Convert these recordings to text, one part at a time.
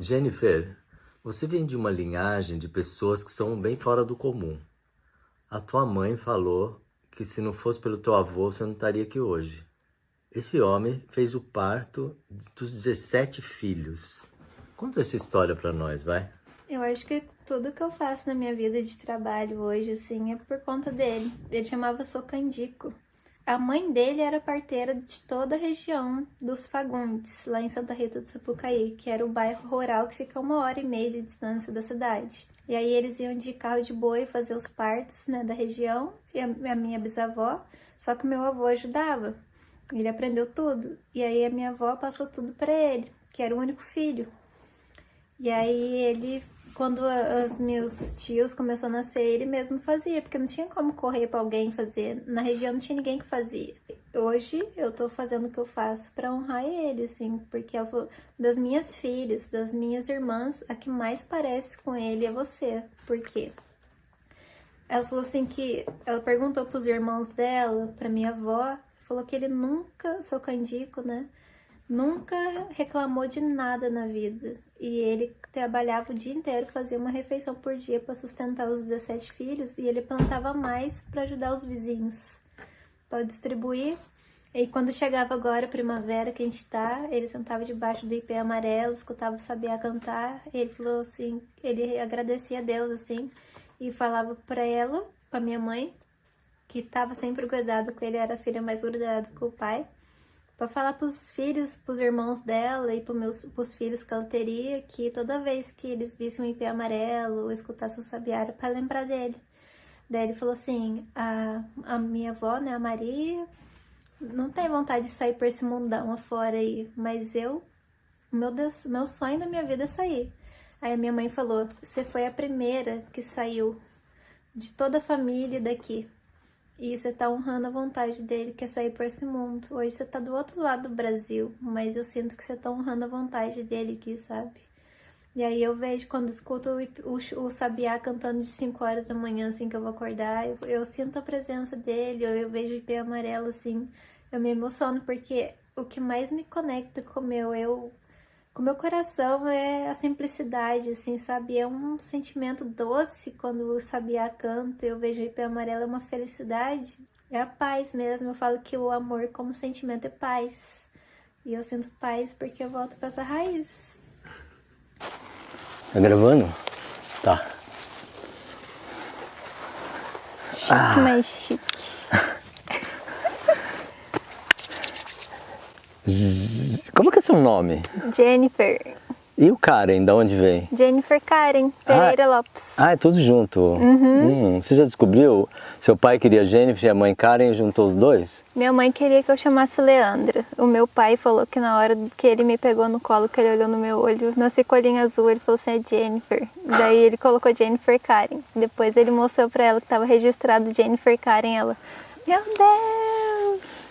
Jennifer, você vem de uma linhagem de pessoas que são bem fora do comum. A tua mãe falou que se não fosse pelo teu avô, você não estaria aqui hoje. Esse homem fez o parto dos 17 filhos. Conta essa história pra nós, vai. Eu acho que tudo que eu faço na minha vida de trabalho hoje, assim, é por conta dele. Ele chamava Socandico. A mãe dele era parteira de toda a região dos Fagundes, lá em Santa Rita do Sapucaí, que era o bairro rural que fica 1h30 de distância da cidade. E aí eles iam de carro de boi fazer os partos, né, da região, e a minha bisavó, só que o meu avô ajudava. Ele aprendeu tudo. E aí a minha avó passou tudo para ele, que era o único filho. E aí ele, quando os meus tios começaram a nascer, ele mesmo fazia, porque não tinha como correr para alguém fazer. Na região não tinha ninguém que fazia. Hoje eu tô fazendo o que eu faço para honrar ele, assim, porque ela falou, das minhas filhas, das minhas irmãs, a que mais parece com ele é você. Por quê? Ela falou assim que ela perguntou pros irmãos dela, pra minha avó, falou que ele nunca, seu Candico, né? Nunca reclamou de nada na vida. E ele trabalhava o dia inteiro, fazia uma refeição por dia para sustentar os 17 filhos. E ele plantava mais para ajudar os vizinhos, para distribuir. E quando chegava agora, primavera, que a gente tá, ele sentava debaixo do ipê amarelo, escutava o sabiá cantar. E ele falou assim, ele agradecia a Deus, assim, e falava para ela, para minha mãe, que estava sempre grudada com ele, era a filha mais grudada com o pai, para falar pros filhos, pros irmãos dela e pros filhos que ela teria, que toda vez que eles vissem um ipê amarelo ou escutassem o sabiá, era para lembrar dele. Daí ele falou assim, a minha avó, né, a Maria, não tem vontade de sair por esse mundão afora aí, mas meu Deus, meu sonho da minha vida é sair. Aí a minha mãe falou, você foi a primeira que saiu de toda a família daqui. E você tá honrando a vontade dele, que é sair por esse mundo. Hoje você tá do outro lado do Brasil, mas eu sinto que você tá honrando a vontade dele aqui, sabe? E aí eu vejo, quando escuto o sabiá cantando de 5 horas da manhã, assim, que eu vou acordar, eu sinto a presença dele, eu vejo o ipê amarelo, assim, eu me emociono, porque o que mais me conecta com o meu coração é a simplicidade, assim, sabe? É um sentimento doce quando o sabiá canta, eu vejo o ipê amarelo, é uma felicidade, é a paz mesmo. Eu falo que o amor como sentimento é paz. E eu sinto paz porque eu volto para essa raiz. Tá gravando? Tá. Chique, mais chique. Como que é seu nome? Jennifer. E o Karen, da onde vem? Jennifer Karen Pereira Lopes. Ah, é tudo junto. Você já descobriu? Seu pai queria Jennifer e a mãe Karen, juntou os dois? Minha mãe queria que eu chamasse Leandra. O meu pai falou que na hora que ele me pegou no colo, que ele olhou no meu olho, nasci com a olhinho azul, ele falou assim, é Jennifer. Daí ele colocou Jennifer Karen. Depois ele mostrou pra ela que estava registrado Jennifer Karen. Ela, meu Deus!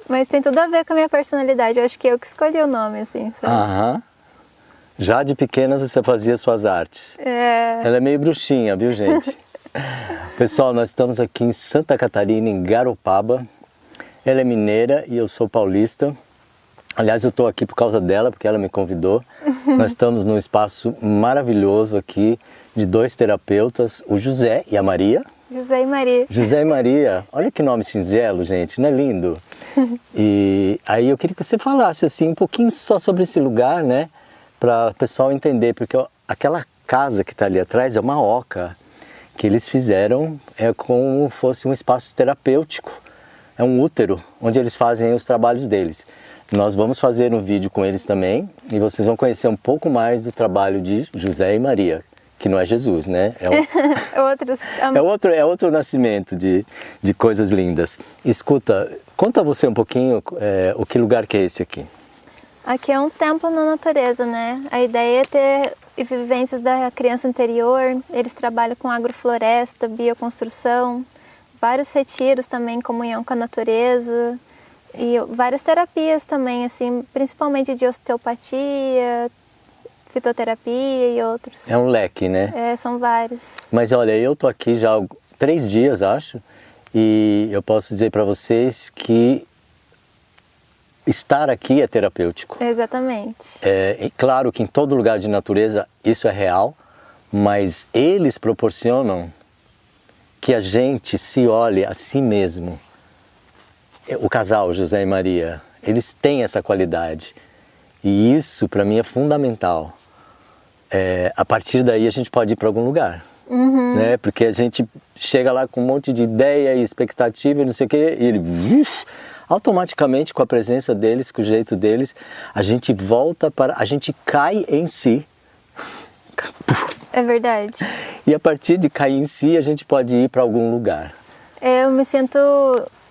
Mas tem tudo a ver com a minha personalidade. Eu acho que eu que escolhi o nome, assim, sabe? Aham. Já de pequena você fazia suas artes. É. Ela é meio bruxinha, viu, gente? Pessoal, nós estamos aqui em Santa Catarina, em Garopaba. Ela é mineira e eu sou paulista. Aliás, eu estou aqui por causa dela, porque ela me convidou. Nós estamos num espaço maravilhoso aqui, de 2 terapeutas, o José e a Maria. José e Maria. José e Maria, olha que nome singelo, gente, não é lindo? E aí eu queria que você falasse assim um pouquinho só sobre esse lugar, né? Para o pessoal entender, porque aquela casa que está ali atrás é uma oca que eles fizeram, é como fosse um espaço terapêutico, é um útero onde eles fazem os trabalhos deles. Nós vamos fazer um vídeo com eles também e vocês vão conhecer um pouco mais do trabalho de José e Maria, que não é Jesus, né? É outro nascimento de coisas lindas. Escuta, conta você um pouquinho o que lugar que é esse aqui. Aqui é um templo na natureza, né? A ideia é ter vivências da criança interior, eles trabalham com agrofloresta, bioconstrução, vários retiros também, comunhão com a natureza e várias terapias também, assim, principalmente de osteopatia, fitoterapia e outros. É um leque, né? É, são vários. Mas olha, eu tô aqui já há 3 dias, acho, e eu posso dizer para vocês que estar aqui é terapêutico. Exatamente. É claro que em todo lugar de natureza isso é real, mas eles proporcionam que a gente se olhe a si mesmo. O casal José e Maria, eles têm essa qualidade. E isso para mim é fundamental. A partir daí a gente pode ir para algum lugar. Né? Porque a gente chega lá com um monte de ideia e expectativa e não sei o que, e ele automaticamente, com a presença deles, com o jeito deles, a gente volta para, a gente cai em si. É verdade. E a partir de cair em si, a gente pode ir para algum lugar. Eu me sinto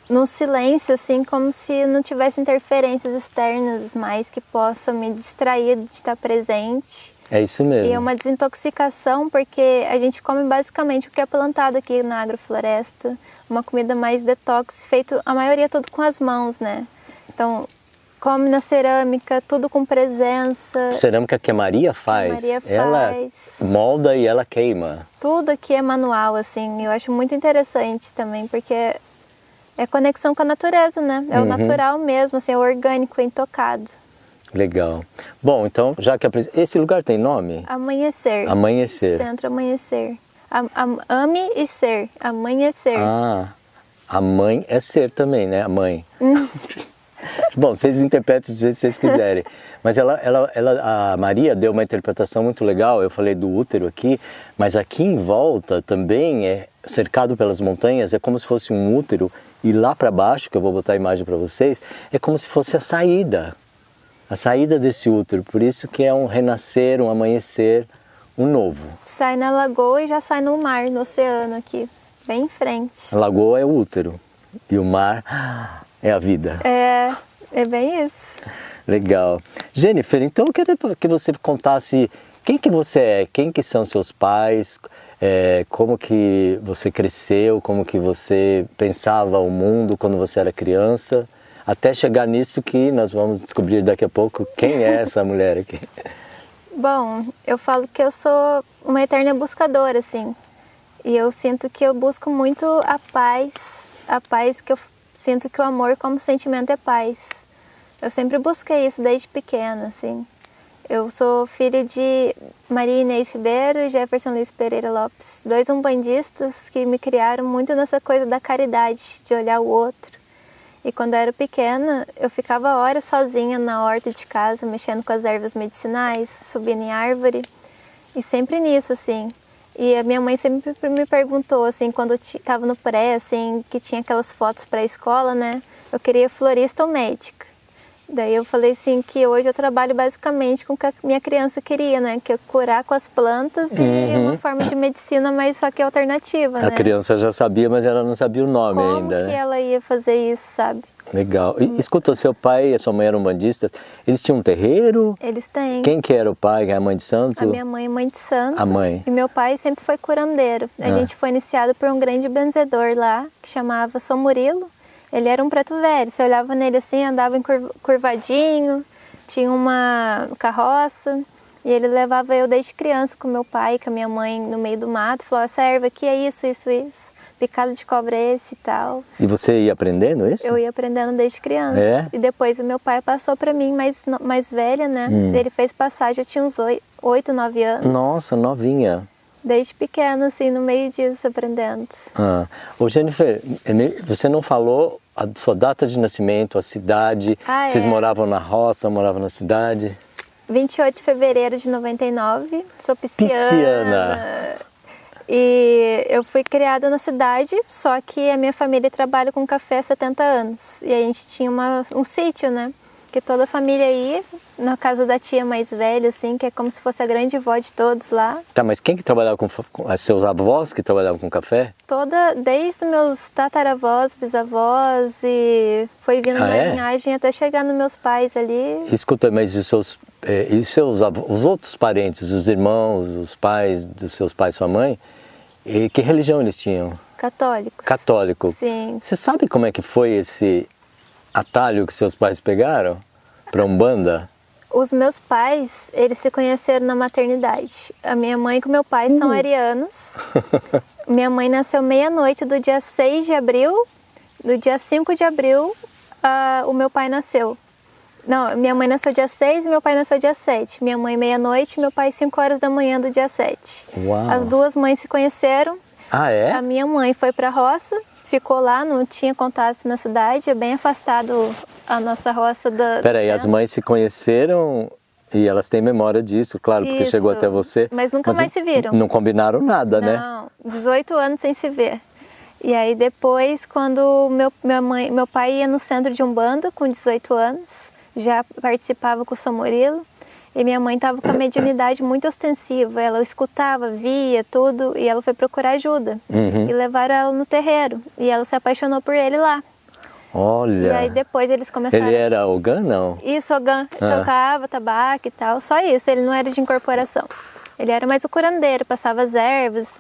num silêncio, assim, como se não tivesse interferências externas mais que possam me distrair de estar presente. É isso mesmo. E é uma desintoxicação, porque a gente come basicamente o que é plantado aqui na agrofloresta, uma comida mais detox, feito a maioria tudo com as mãos, né? Então, come na cerâmica, tudo com presença. Cerâmica que a Maria faz. Ela molda e ela queima. Tudo aqui é manual, assim. Eu acho muito interessante também, porque é conexão com a natureza, né? É o natural mesmo, assim, é o orgânico, é intocado. Legal. Bom, então, já que esse lugar tem nome? Amanhecer. Amanhecer. Centro Amanhecer. Ame e ser. Amanhecer. Ah, a mãe é ser também, né? A mãe. Bom, vocês interpretam do jeito que vocês quiserem. Mas a Maria deu uma interpretação muito legal. Eu falei do útero aqui, mas aqui em volta também é cercado pelas montanhas, é como se fosse um útero. E lá para baixo, que eu vou botar a imagem para vocês, é como se fosse a saída desse útero. Por isso que é um renascer, um amanhecer, um novo. Sai na lagoa e já sai no mar, no oceano aqui, bem em frente. A lagoa é o útero e o mar é a vida. É bem isso. Legal. Jennifer, então eu queria que você contasse quem que você é, quem que são seus pais, como que você cresceu, como que você pensava o mundo quando você era criança, até chegar nisso que nós vamos descobrir daqui a pouco quem é essa mulher aqui. Bom, eu falo que eu sou uma eterna buscadora, assim. E eu sinto que eu busco muito a paz que eu sinto que o amor como sentimento é paz. Eu sempre busquei isso desde pequena, assim. Eu sou filha de Maria Inês Ribeiro e Jefferson Luiz Pereira Lopes, dois umbandistas que me criaram muito nessa coisa da caridade, de olhar o outro. E quando eu era pequena, eu ficava horas sozinha na horta de casa, mexendo com as ervas medicinais, subindo em árvore, e sempre nisso, assim. E a minha mãe sempre me perguntou, assim, quando eu estava no pré, assim, que tinha aquelas fotos para a escola, né? Eu queria florista ou médica. Daí eu falei assim que hoje eu trabalho basicamente com o que a minha criança queria, né? Que é curar com as plantas e uma forma de medicina, mas só que alternativa, né? A criança já sabia, mas ela não sabia o nome ainda. Como que ela ia fazer isso, sabe? Legal. E escuta, seu pai e a sua mãe eram bandistas, eles tinham um terreiro? Eles têm. Quem que era o pai, que é a mãe de santo? A minha mãe é mãe de santo. A mãe. E meu pai sempre foi curandeiro. A gente foi iniciado por um grande benzedor lá, que chamava São Murilo. Ele era um preto velho, você olhava nele assim, andava curvadinho, tinha uma carroça, e ele levava eu desde criança com meu pai e com a minha mãe no meio do mato, e falava, essa erva aqui é isso, picado de cobra é esse e tal. E você ia aprendendo isso? Eu ia aprendendo desde criança. E depois o meu pai passou para mim mais velha, né? Ele fez passagem, eu tinha uns 8, 9 anos. Nossa, novinha. Desde pequena, assim, no meio disso, aprendendo. Ô Jennifer, você não falou a sua data de nascimento, a cidade, vocês moravam na roça, moravam na cidade? 28 de fevereiro de 99, sou pisciana. E eu fui criada na cidade, só que a minha família trabalha com café há 70 anos. E a gente tinha um sítio, né? Que toda a família ia, na casa da tia mais velha, assim, que é como se fosse a grande vó de todos lá. Tá, mas quem que trabalhava com seus avós que trabalhavam com café? Desde meus tataravós, bisavós, e foi vindo na linhagem até chegar nos meus pais ali. Escuta, mas os outros parentes, os irmãos, os pais dos seus pais, sua mãe, que religião eles tinham? Católicos. Católico? Sim. Você sabe como é que foi esse atalho que seus pais pegaram para Umbanda? Os meus pais, eles se conheceram na maternidade. A minha mãe e o meu pai são arianos. Minha mãe nasceu meia-noite do dia 6 de abril. Do dia 5 de abril, o meu pai nasceu. Não, minha mãe nasceu dia 6 e meu pai nasceu dia 7. Minha mãe meia-noite, meu pai 5 horas da manhã do dia 7. Uau. As duas mães se conheceram. Ah, é? A minha mãe foi pra roça, ficou lá, não tinha contato na cidade, é bem afastado a nossa roça da... Peraí, as mães se conheceram e elas têm memória disso, claro, porque Isso, chegou até você. mas nunca mais se viram. Não combinaram nada, né? Não, 18 anos sem se ver. E aí depois, quando meu pai ia no centro de Umbanda com 18 anos, já participava com o São Murilo, e minha mãe estava com a mediunidade muito ostensiva, ela escutava, via tudo, e ela foi procurar ajuda. E levaram ela no terreiro, e ela se apaixonou por ele lá. Olha. E aí depois eles começaram... Ele era Ogã, não? Isso, Ogã, tocava tabaco e tal, só isso, ele não era de incorporação. Ele era mais o curandeiro, passava as ervas,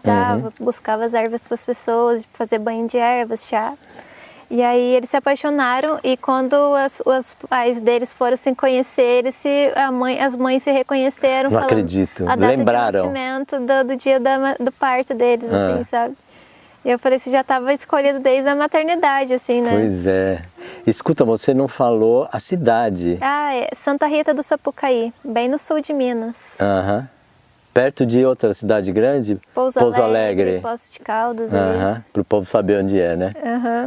buscava as ervas para as pessoas, fazer banho de ervas, chá. E aí eles se apaixonaram e quando os pais deles foram se conhecer, as mães se reconheceram. Não acredito, a data lembraram. de nascimento do dia do parto deles, assim, sabe? E eu falei, você já estava escolhido desde a maternidade, assim, né? Pois é. Escuta, você não falou a cidade. Ah, é Santa Rita do Sapucaí, bem no sul de Minas. Perto de outra cidade grande? Pouso Alegre. Poços de Caldas. Para o povo saber onde é, né?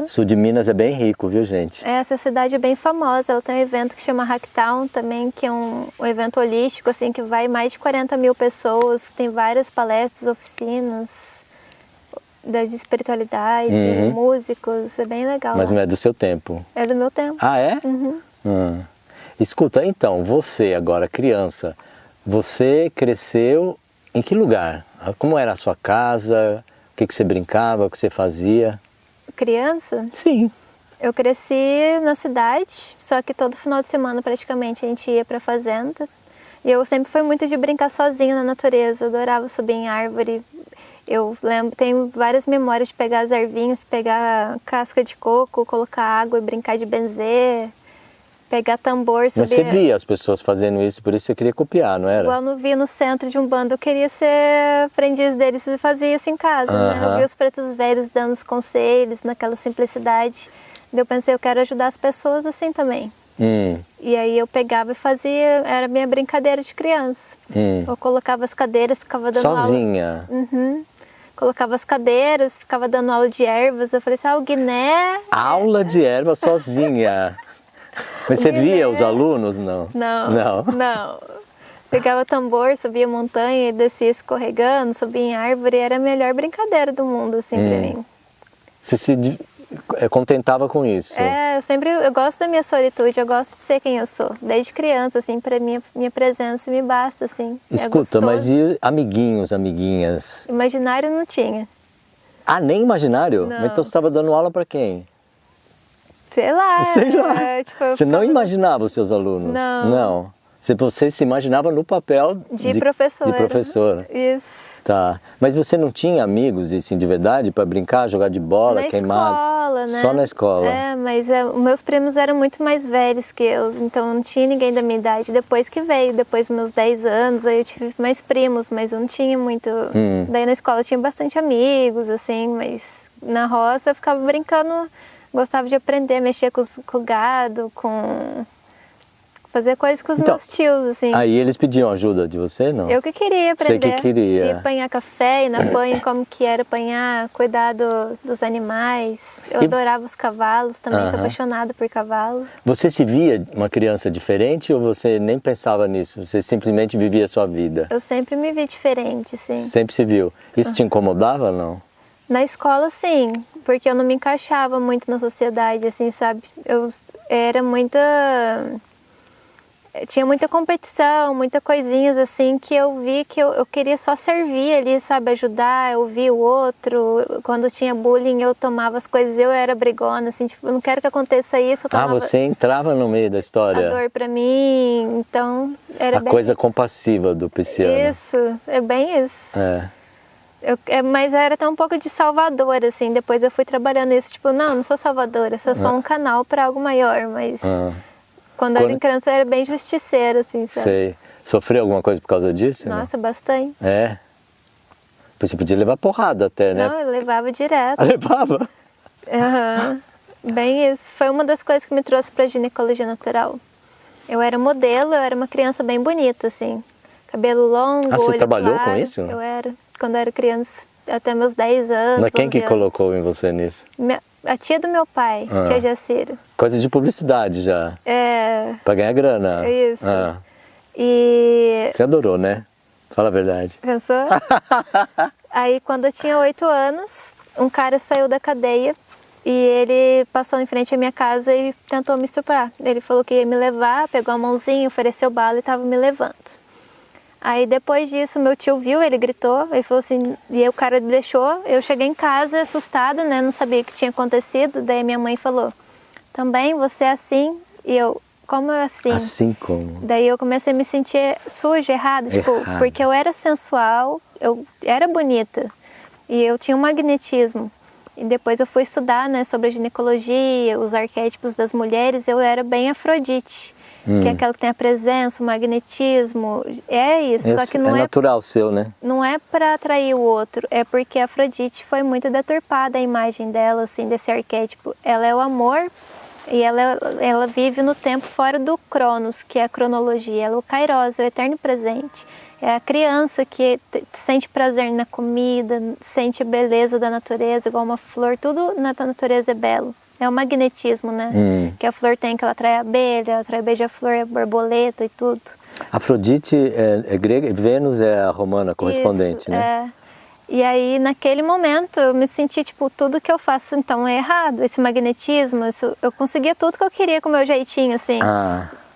Sul de Minas é bem rico, viu, gente? Essa cidade é bem famosa. Ela tem um evento que chama Hacktown também, que é um evento holístico, assim, que vai mais de 40 mil pessoas, que tem várias palestras, oficinas de espiritualidade, músicos, é bem legal. Mas não é do seu tempo? É do meu tempo. Ah, é? Escuta, então, você agora criança, você cresceu em que lugar? Como era a sua casa? O que você brincava? O que você fazia? Criança? Sim. Eu cresci na cidade, só que todo final de semana praticamente a gente ia para a fazenda. E eu sempre fui muito de brincar sozinha na natureza, eu adorava subir em árvore. Eu lembro, tenho várias memórias de pegar as ervinhas, pegar casca de coco, colocar água e brincar de benzer. Pegar tambor, subir... Mas você via as pessoas fazendo isso, por isso você queria copiar, não era? Igual eu via no centro de Umbanda, eu queria ser aprendiz deles e fazia isso em casa, né? Eu via os pretos velhos dando os conselhos, naquela simplicidade. Eu pensei, eu quero ajudar as pessoas assim também. E aí eu pegava e fazia, era minha brincadeira de criança. Eu colocava as cadeiras, ficava dando sozinha? Aula. Colocava as cadeiras, ficava dando aula de ervas. Eu falei assim, o Guiné... Aula de ervas sozinha? Mas você via os alunos? Não. Não. Pegava tambor, subia montanha e descia escorregando, subia em árvore. Era a melhor brincadeira do mundo, assim, pra mim. Você se contentava com isso? Eu gosto da minha solitude, eu gosto de ser quem eu sou. Desde criança, assim, pra mim, minha presença me basta, assim. Escuta, mas e amiguinhos, amiguinhas? Imaginário não tinha. Ah, nem imaginário? Não. Então você estava dando aula pra quem? Sei lá. Tipo, você não imaginava os seus alunos? Não. Você se imaginava no papel de professora. De professora. Isso. Tá. Mas você não tinha amigos, assim, de verdade, para brincar, jogar de bola, queimar? Na escola, né? Só na escola. Mas meus primos eram muito mais velhos que eu, então não tinha ninguém da minha idade. Depois que veio, depois dos meus 10 anos, aí eu tive mais primos, mas eu não tinha muito... Daí na escola eu tinha bastante amigos, assim, mas na roça eu ficava brincando... Gostava de aprender, mexer com o gado, fazer coisas com os meus tios, assim. Aí eles pediam ajuda de você, não? Eu que queria aprender. Você que queria. Ir apanhar café, ir na banha, como que era apanhar, cuidar dos animais. Eu adorava os cavalos, também sou apaixonada por cavalo. Você se via uma criança diferente ou você nem pensava nisso? Você simplesmente vivia a sua vida? Eu sempre me vi diferente, sim. Sempre se viu. Isso te incomodava ou não? Na escola, sim, porque eu não me encaixava muito na sociedade, assim, sabe? Eu era tinha muita competição, muitas coisinhas, assim, que eu vi que eu queria só servir ali, sabe? Ajudar, ouvir o outro. Quando tinha bullying, eu tomava as coisas, eu era brigona, assim, tipo, eu não quero que aconteça isso. Eu tomava você entrava no meio da história. a dor pra mim, então era a coisa compassiva do pisciano. Isso, é bem isso. Mas era até um pouco de salvador, assim, depois eu fui trabalhando isso, tipo, não sou salvadora, sou só um canal para algo maior, mas quando eu era criança eu era bem justiceira, assim, sabe? Sei. Sofreu alguma coisa por causa disso? Nossa, bastante. Você podia levar porrada até, né? Não, eu levava direto. Levava? Bem isso. Foi uma das coisas que me trouxe para ginecologia natural. Eu era modelo, eu era uma criança bem bonita, assim. Cabelo longo, você olho trabalhou claro. com isso? Eu era, quando eu era criança, até meus 10 anos, Mas quem 11 que anos. colocou em você nisso? A tia do meu pai, tia Jacira. Coisa de publicidade já. Pra ganhar grana. Isso. E... Você adorou, né? Fala a verdade. Pensou? Aí, quando eu tinha 8 anos, um cara saiu da cadeia e ele passou em frente à minha casa e tentou me estuprar. Ele falou que ia me levar, pegou a mãozinha, ofereceu bala e estava me levando. Aí, depois disso, meu tio viu, ele gritou, ele falou assim, e aí o cara deixou. Eu cheguei em casa assustada, né? Não sabia o que tinha acontecido. Daí minha mãe falou, também você é assim? E eu, como é assim? Assim como? Daí eu comecei a me sentir suja, errada, tipo, porque eu era sensual, eu era bonita e eu tinha um magnetismo. E depois eu fui estudar, né, sobre a ginecologia, os arquétipos das mulheres, eu era bem Afrodite, que é aquela que tem a presença, o magnetismo, é isso, só que não é natural seu, né? Não é para atrair o outro, é porque a Afrodite foi muito deturpada a imagem dela, assim, desse arquétipo. Ela é o amor. E ela vive no tempo fora do Cronos, que é a cronologia. Ela é o Kairos, é o eterno presente. É a criança que sente prazer na comida, sente a beleza da natureza, igual uma flor. Tudo na natureza é belo. É o magnetismo, né? Que a flor tem, que ela atrai a abelha, ela atrai beija-flor, a borboleta e tudo. Afrodite é grega, Vênus é a romana correspondente, isso, né? E aí, naquele momento, eu me senti, tipo, tudo que eu faço, então, é errado. Esse magnetismo, eu conseguia tudo que eu queria com o meu jeitinho, assim.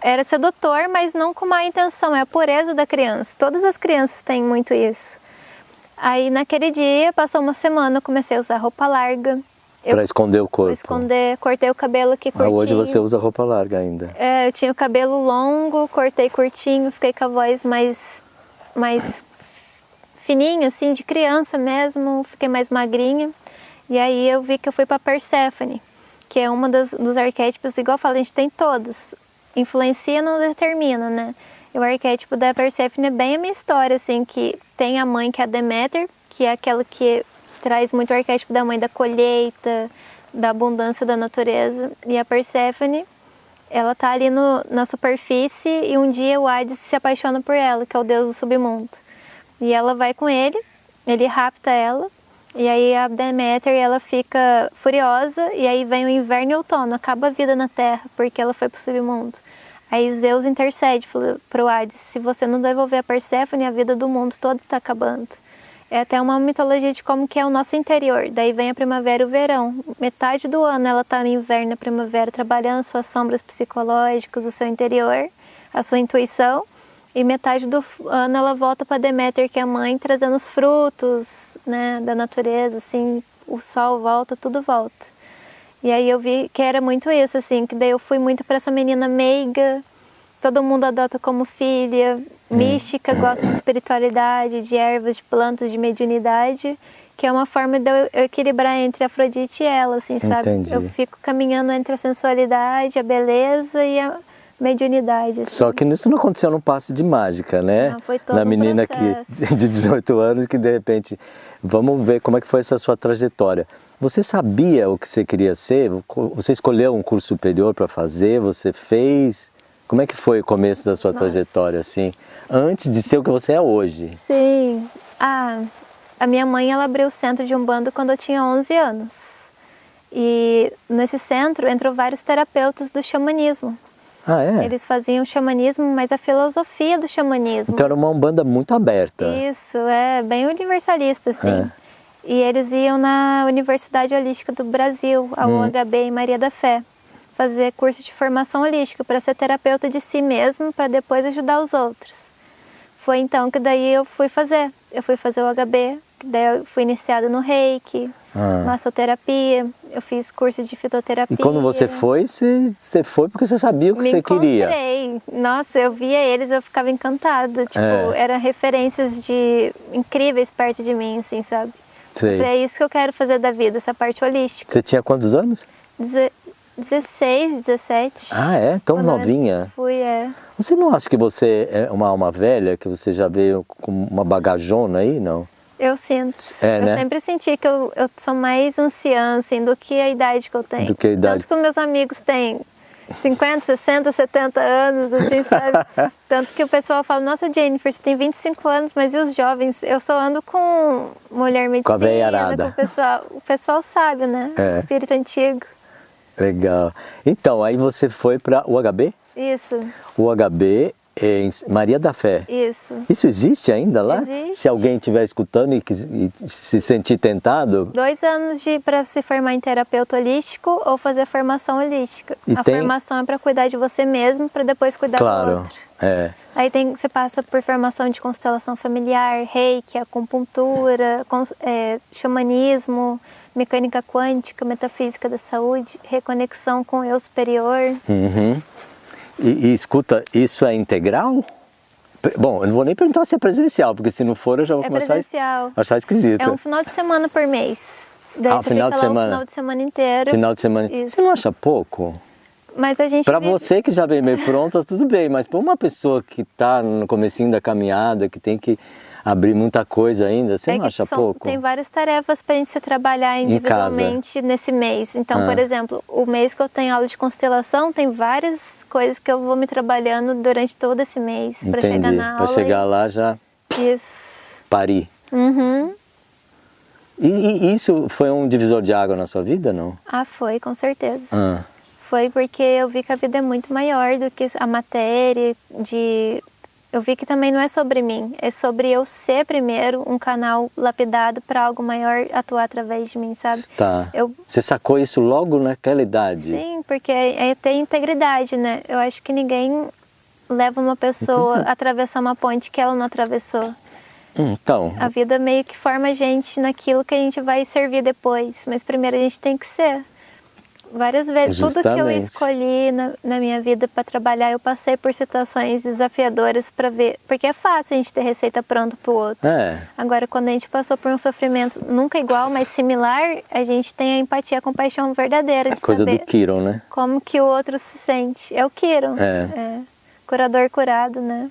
Era sedutor, mas não com má intenção, é a pureza da criança. Todas as crianças têm muito isso. Aí, naquele dia, passou uma semana, eu comecei a usar roupa larga. Pra esconder o corpo. Pra esconder, cortei o cabelo aqui curtinho. Hoje você usa roupa larga ainda. Eu tinha o cabelo longo, cortei curtinho, fiquei com a voz mais fininha, assim, de criança mesmo, fiquei mais magrinha. E aí eu vi que eu fui para Perséfone, que é uma dos arquétipos, igual eu falo, a gente tem todos. Influencia, não determina, né? E o arquétipo da Perséfone é bem a minha história, assim, que tem a mãe, que é a Deméter, que é aquela que traz muito o arquétipo da mãe da colheita, da abundância da natureza. E a Perséfone, ela tá ali na superfície e um dia o Hades se apaixona por ela, que é o deus do submundo. E ela vai com ele rapta ela, e aí a Deméter, ela fica furiosa, e aí vem o inverno e o outono, acaba a vida na Terra, porque ela foi pro submundo. Aí Zeus intercede pro Hades, se você não devolver a Perséfone, a vida do mundo todo está acabando. É até uma mitologia de como que é o nosso interior. Daí vem a primavera e o verão. Metade do ano ela está no inverno e na primavera, trabalhando suas sombras psicológicas, o seu interior, a sua intuição. E metade do ano ela volta para Deméter, que é a mãe, trazendo os frutos, né, da natureza, assim, o sol volta, tudo volta. E aí eu vi que era muito isso, assim, que daí eu fui muito para essa menina meiga, todo mundo adota como filha, mística, gosta de espiritualidade, de ervas, de plantas, de mediunidade, que é uma forma de eu equilibrar entre a Afrodite e ela, assim, sabe? Entendi. Eu fico caminhando entre a sensualidade, a beleza e a mediunidade. Assim. Só que isso não aconteceu num passe de mágica, né? Não, foi todo Na menina de 18 anos que de repente, vamos ver como é que foi essa sua trajetória. Você sabia o que você queria ser? Você escolheu um curso superior para fazer? Você fez? Como é que foi o começo da sua trajetória, assim? Antes de ser o que você é hoje. Sim. A minha mãe, ela abriu o centro de Umbanda quando eu tinha 11 anos. E nesse centro entrou vários terapeutas do xamanismo. Ah, é? Eles faziam xamanismo, mas a filosofia do xamanismo. Então era uma Umbanda muito aberta. Isso, bem universalista, assim. E eles iam na Universidade Holística do Brasil, a UHB em Maria da Fé, fazer curso de formação holística para ser terapeuta de si mesmo, para depois ajudar os outros. Foi então que daí eu fui fazer. Eu fui fazer o UHB, daí eu fui iniciada no Reiki, massoterapia, eu fiz curso de fitoterapia. E quando você foi foi porque você sabia o que você queria. Nossa, eu via eles, eu ficava encantada. Tipo, eram referências incríveis perto de mim, assim, sabe? Sei. É isso que eu quero fazer da vida, essa parte holística. Você tinha quantos anos? 16, 17. Ah, é? Tão novinha? Fui, Você não acha que você é uma alma velha, que você já veio com uma bagajona aí, não? Eu sinto. Eu sempre senti que eu sou mais anciã, assim, do que a idade que eu tenho. Do que a idade. Tanto que meus amigos têm 50, 60, 70 anos, assim, sabe? Tanto que o pessoal fala, nossa, Jennifer, você tem 25 anos, mas e os jovens? Eu só ando com mulher medicina, Com a veiarada. com o pessoal. O pessoal sabe, né? É. Espírito antigo. Legal. Então, aí você foi para o UHB? Isso, O UHB é em Maria da Fé. isso. Isso existe ainda lá? Existe. Se alguém estiver escutando e se sentir tentado? 2 anos para se formar em terapeuta holístico ou fazer formação holística. E a tem- formação é para cuidar de você mesmo, para depois cuidar do Claro, outro. é. Aí você passa por formação de constelação familiar, reiki, acupuntura, xamanismo, mecânica quântica, metafísica da saúde, reconexão com o eu superior. Uhum. E escuta, isso é integral? Bom, eu não vou nem perguntar se é presencial, porque se não for eu já vou É começar presencial. a achar esquisito. É um final de semana por mês. Daí você final fica de lá semana. o final de semana inteiro. Final de semana. Isso. Você não acha pouco? Mas a gente Para vive- você que já vem meio pronta, tudo bem, mas para uma pessoa que está no comecinho da caminhada, que tem que abrir muita coisa ainda, você É não que acha pouco? tem várias tarefas para a gente se trabalhar individualmente nesse mês. Então, por exemplo, o mês que eu tenho aula de constelação, tem várias coisas que eu vou me trabalhando durante todo esse mês para chegar Entendi. na Para aula. chegar lá já Isso. parir. Uhum. E isso foi um divisor de água na sua vida, não? Ah, foi, com certeza. Ah, Foi porque eu vi que a vida é muito maior do que a matéria Eu vi que também não é sobre mim, é sobre eu ser primeiro um canal lapidado para algo maior atuar através de mim, sabe? tá. Eu- Você sacou isso logo naquela idade? Sim, porque é ter integridade, né? Eu acho que ninguém leva uma pessoa a atravessar uma ponte que ela não atravessou. Então, A vida meio que forma a gente naquilo que a gente vai servir depois, mas primeiro a gente tem que ser. Várias vezes, tudo que eu Justamente. escolhi na minha vida para trabalhar, eu passei por situações desafiadoras para ver, porque é fácil a gente ter receita pronta para o outro. Agora, quando a gente passou por um sofrimento nunca igual, mas similar, a gente tem a empatia, a compaixão verdadeira de coisa saber do Kiron, né? como que o outro se sente. É o Kiron. É. Curador curado, né?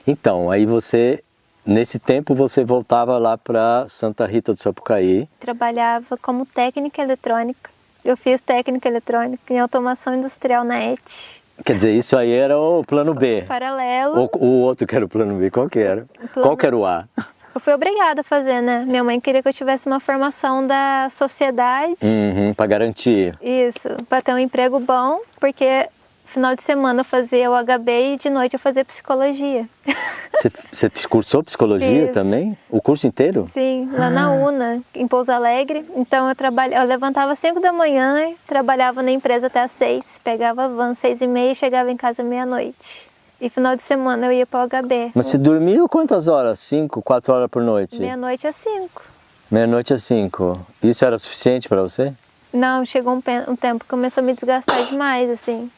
Então, aí você, nesse tempo, você voltava lá para Santa Rita do Sapucaí. Trabalhava como técnica eletrônica. Eu fiz técnica eletrônica em automação industrial na ET. Quer dizer, isso aí era o plano B. Paralelo. O outro que era o plano B, qual que era? Qual que era o A? Eu fui obrigada a fazer, né? Minha mãe queria que eu tivesse uma formação da sociedade. Para garantir. Isso, para ter um emprego bom, porque final de semana eu fazia o HB e de noite eu fazia psicologia. Você cursou psicologia Fiz. também? O curso inteiro? Sim, lá na UNA, em Pouso Alegre. Então eu levantava às 5 da manhã, trabalhava na empresa até às 6, pegava a van 6h30 e chegava em casa meia-noite. E final de semana eu ia para o HB. Mas você dormiu quantas horas? 5, 4 horas por noite? Meia-noite às 5. Meia-noite às 5. Isso era suficiente para você? Não, chegou um tempo que começou a me desgastar demais, assim.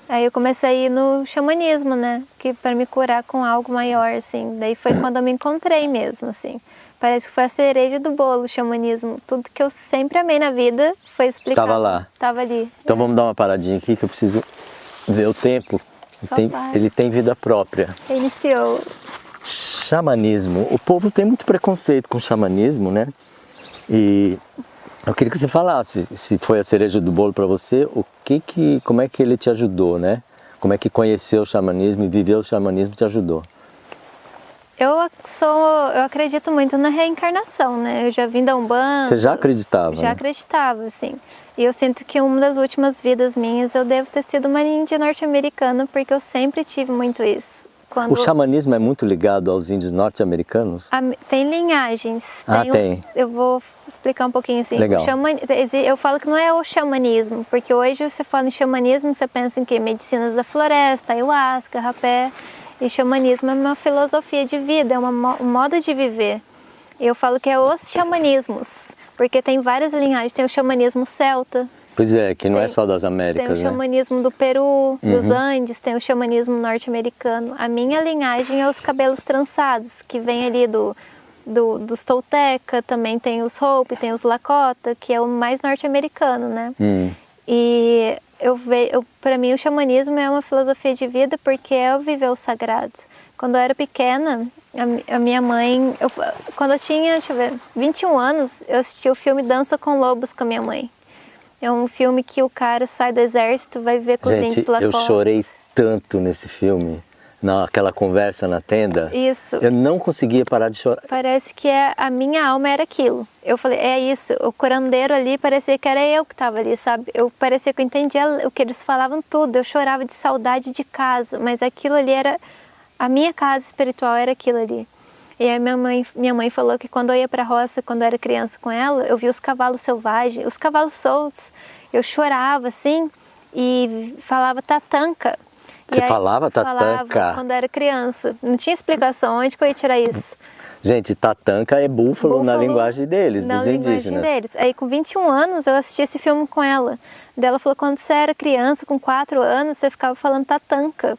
Aí eu comecei a ir no xamanismo, né? Que para me curar com algo maior, assim. Daí foi quando eu me encontrei mesmo, assim. Parece que foi a cereja do bolo, o xamanismo. Tudo que eu sempre amei na vida foi explicado. Tava lá. Tava ali. Então vamos dar uma paradinha aqui que eu preciso ver o tempo. Só vai. Ele tem vida própria. Iniciou. Xamanismo. O povo tem muito preconceito com xamanismo, né? E eu queria que você falasse se foi a cereja do bolo para você, como é que ele te ajudou, né? Como é que conheceu o xamanismo e viveu o xamanismo te ajudou? Eu acredito muito na reencarnação, né? Eu já vim da Umbanda. Você já acreditava? Já né? acreditava, assim. E eu sinto que uma das últimas vidas minhas eu devo ter sido uma índia norte-americana, porque eu sempre tive muito isso. O xamanismo é muito ligado aos índios norte-americanos? Tem linhagens. Tem. Eu vou explicar um pouquinho assim. Legal. Eu falo que não é o xamanismo, porque hoje você fala em xamanismo, você pensa em quê? Medicinas da floresta, ayahuasca, rapé. E xamanismo é uma filosofia de vida, é um modo de viver. Eu falo que é os xamanismos, porque tem várias linhagens. Tem o xamanismo celta. Pois é, que não é só das Américas, Tem o xamanismo do Peru, dos Andes, tem o xamanismo norte-americano. A minha linhagem é os cabelos trançados, que vem ali dos Tolteca, também tem os Hopi, tem os Lakota, que é o mais norte-americano, né? E para mim o xamanismo é uma filosofia de vida porque é o viver o sagrado. Quando eu era pequena, a minha mãe, quando eu tinha, 21 anos, eu assisti o filme Dança com Lobos com a minha mãe. É um filme que o cara sai do exército, vai viver com os índios Gente, lá eu fora. chorei tanto nesse filme, naquela conversa na tenda. Isso. Eu não conseguia parar de chorar. Parece que a minha alma era aquilo. Eu falei, é isso. O curandeiro ali parecia que era eu que estava ali, sabe? Eu parecia que eu entendia o que eles falavam tudo. Eu chorava de saudade de casa, mas aquilo ali era... A minha casa espiritual era aquilo ali. E aí minha mãe falou que quando eu ia pra roça, quando eu era criança com ela, eu via os cavalos selvagens, os cavalos soltos. Eu chorava assim e falava tatanca. Você falava tatanca? Falava quando eu era criança. Não tinha explicação onde que eu ia tirar isso. Gente, tatanca é búfalo na linguagem deles, dos indígenas. Na linguagem deles. Aí com 21 anos eu assisti esse filme com ela. Daí ela falou, quando você era criança, com 4 anos, você ficava falando tatanca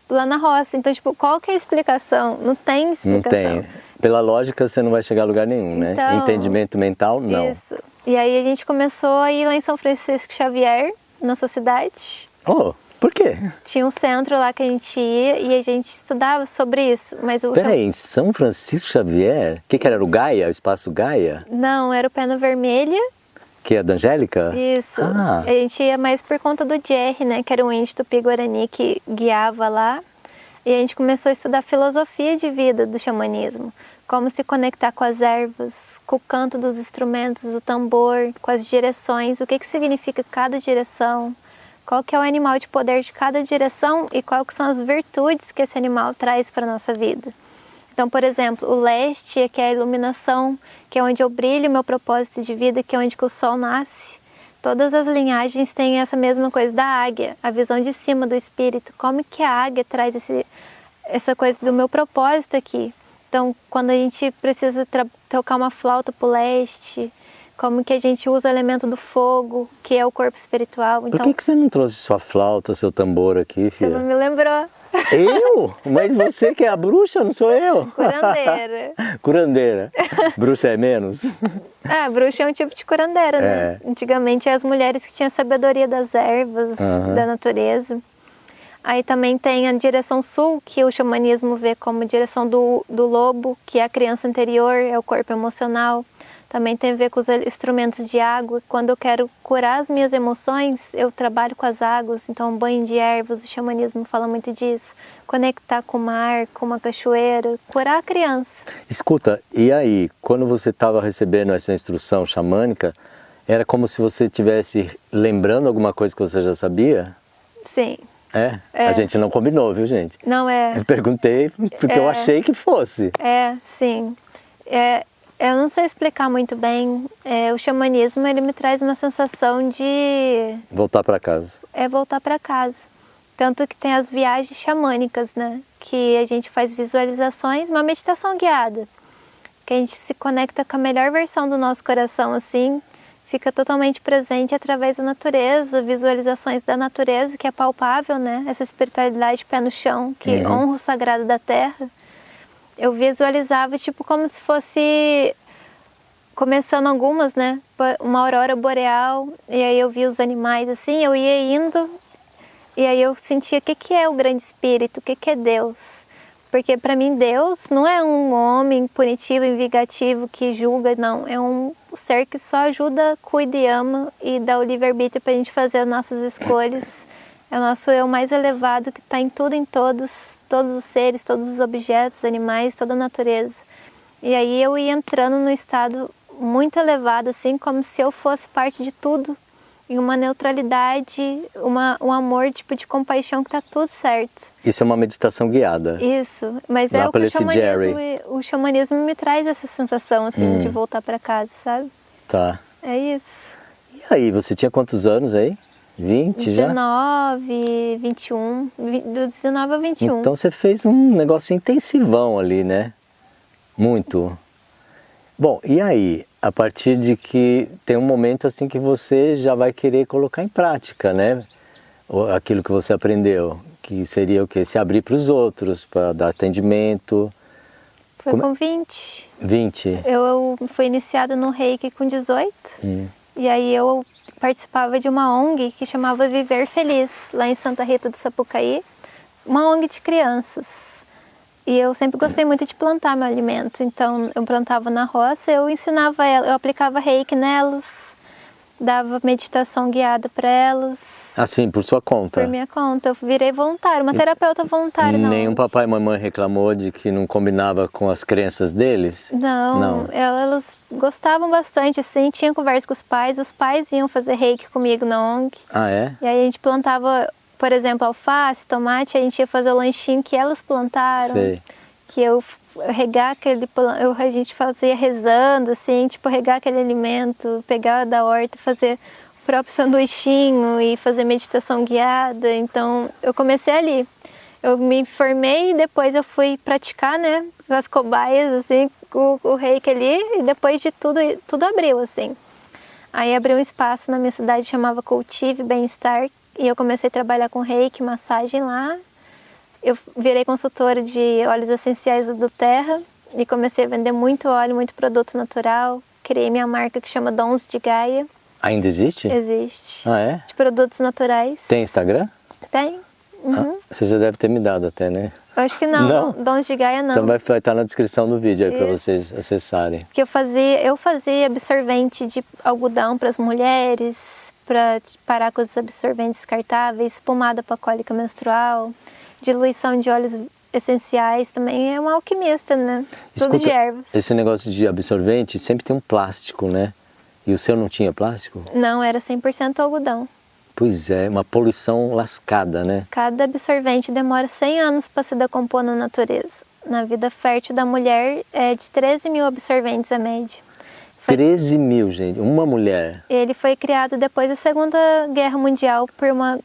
lá na roça. Então, tipo, qual que é a explicação? Não tem explicação. Não tem. Pela lógica, você não vai chegar a lugar nenhum, né? Então, entendimento mental, não. Isso. E aí a gente começou a ir lá em São Francisco Xavier, nossa cidade. Oh, por quê? Tinha um centro lá que a gente ia e a gente estudava sobre isso. Mas Peraí, em São Francisco Xavier? O que era o Gaia, o Espaço Gaia? Não, era o Pena Vermelha. Que é da Angélica? Isso. Ah. A gente ia mais por conta do Jerry, né? Que era um índio tupi-guarani que guiava lá. E a gente começou a estudar filosofia de vida do xamanismo. Como se conectar com as ervas, com o canto dos instrumentos, o tambor, com as direções. O que significa cada direção. Qual que é o animal de poder de cada direção e quais que são as virtudes que esse animal traz para a nossa vida. Então, por exemplo, o leste, que é a iluminação, que é onde eu brilho o meu propósito de vida, que é onde que o sol nasce. Todas as linhagens têm essa mesma coisa da águia, a visão de cima do espírito. Como que a águia traz essa coisa do meu propósito aqui? Então, quando a gente precisa tocar uma flauta pro leste, como que a gente usa o elemento do fogo, que é o corpo espiritual. Então, por que você não trouxe sua flauta, seu tambor aqui, filha? Você não me lembrou. Eu? Mas você que é a bruxa, não sou eu. Curandeira. Curandeira. Bruxa é menos? Bruxa é um tipo de curandeira, né? Antigamente as mulheres que tinham a sabedoria das ervas, da natureza. Aí também tem a direção sul, que o xamanismo vê como direção do lobo, que é a criança interior, é o corpo emocional. Também tem a ver com os instrumentos de água. Quando eu quero curar as minhas emoções, eu trabalho com as águas. Então, banho de ervas, o xamanismo fala muito disso. Conectar com o mar, com uma cachoeira, curar a criança. Escuta, e aí, quando você estava recebendo essa instrução xamânica, era como se você estivesse lembrando alguma coisa que você já sabia? Sim. É? A gente não combinou, viu, gente? Não é. Eu perguntei porque eu achei que fosse. Sim. Eu não sei explicar muito bem. O xamanismo, ele me traz uma sensação de... voltar para casa. Voltar para casa. Tanto que tem as viagens xamânicas, né? Que a gente faz visualizações, uma meditação guiada. Que a gente se conecta com a melhor versão do nosso coração, assim. Fica totalmente presente através da natureza, visualizações da natureza, que é palpável, né? Essa espiritualidade pé no chão, que honra o sagrado da terra. Eu visualizava tipo como se fosse, começando algumas, né? Uma aurora boreal, e aí eu via os animais assim, eu ia indo, e aí eu sentia o que é o grande espírito, o que é Deus. Porque para mim Deus não é um homem punitivo e vingativo que julga, não. É um ser que só ajuda, cuida e ama e dá o livre-arbítrio para a gente fazer as nossas escolhas. É o nosso eu mais elevado que está em tudo, em todos os seres, todos os objetos, animais, toda a natureza. E aí eu ia entrando num estado muito elevado, assim, como se eu fosse parte de tudo, em uma neutralidade, um amor, tipo, de compaixão que tá tudo certo. Isso é uma meditação guiada. Isso, mas lá é o que o xamanismo me traz essa sensação, assim, de voltar para casa, sabe? Tá. É isso. E aí, você tinha quantos anos aí? 20 já? 19, 21, do 19 a 21. Então você fez um negócio intensivão ali, né? Muito. Bom, e aí, a partir de que tem um momento assim que você já vai querer colocar em prática, né? Aquilo que você aprendeu, que seria o quê? Se abrir para os outros, para dar atendimento. Foi com 20. 20? Eu fui iniciada no Reiki com 18. E aí eu participava de uma ONG que chamava Viver Feliz, lá em Santa Rita do Sapucaí, uma ONG de crianças. E eu sempre gostei muito de plantar meu alimento, então eu plantava na roça, eu ensinava ela, eu aplicava reiki nelas, dava meditação guiada para elas. Assim, por sua conta? Por minha conta. Eu virei voluntária, uma terapeuta voluntária. Nenhum papai e mamãe reclamou de que não combinava com as crenças deles? Não. Elas gostavam bastante, assim, tinha conversa com os pais iam fazer reiki comigo na ONG. Ah, é? E aí a gente plantava, por exemplo, alface, tomate, a gente ia fazer o lanchinho que elas plantaram. Sei. Que eu regar a gente fazia rezando, assim, tipo, regar aquele alimento, pegar da horta, fazer o próprio sanduichinho e fazer meditação guiada. Então, eu comecei ali. Eu me formei e depois eu fui praticar, né, as cobaias, assim, o reiki ali, e depois de tudo abriu, assim. Aí abriu um espaço na minha cidade, chamava Cultive Bem-Estar, e eu comecei a trabalhar com reiki, massagem lá. Eu virei consultora de óleos essenciais do Terra e comecei a vender muito óleo, muito produto natural. Criei minha marca que chama Dons de Gaia. Ainda existe? Existe. Ah, é? De produtos naturais. Tem Instagram? Tem. Uhum. Você já deve ter me dado até, né? Eu acho que não. Dons de Gaia não. Então vai estar na descrição do vídeo aí para vocês acessarem. Que eu fazia absorvente de algodão para as mulheres, para parar com os absorventes descartáveis, pomada para cólica menstrual, diluição de óleos essenciais, também é uma alquimista, né? Tudo de ervas. Esse negócio de absorvente sempre tem um plástico, né? E o seu não tinha plástico? Não, era 100% algodão. Pois é, uma poluição lascada, né? Cada absorvente demora 100 anos para se decompor na natureza. Na vida fértil da mulher é de 13 mil absorventes a média. 13 mil, gente, uma mulher. Ele foi criado depois da Segunda Guerra Mundial por uma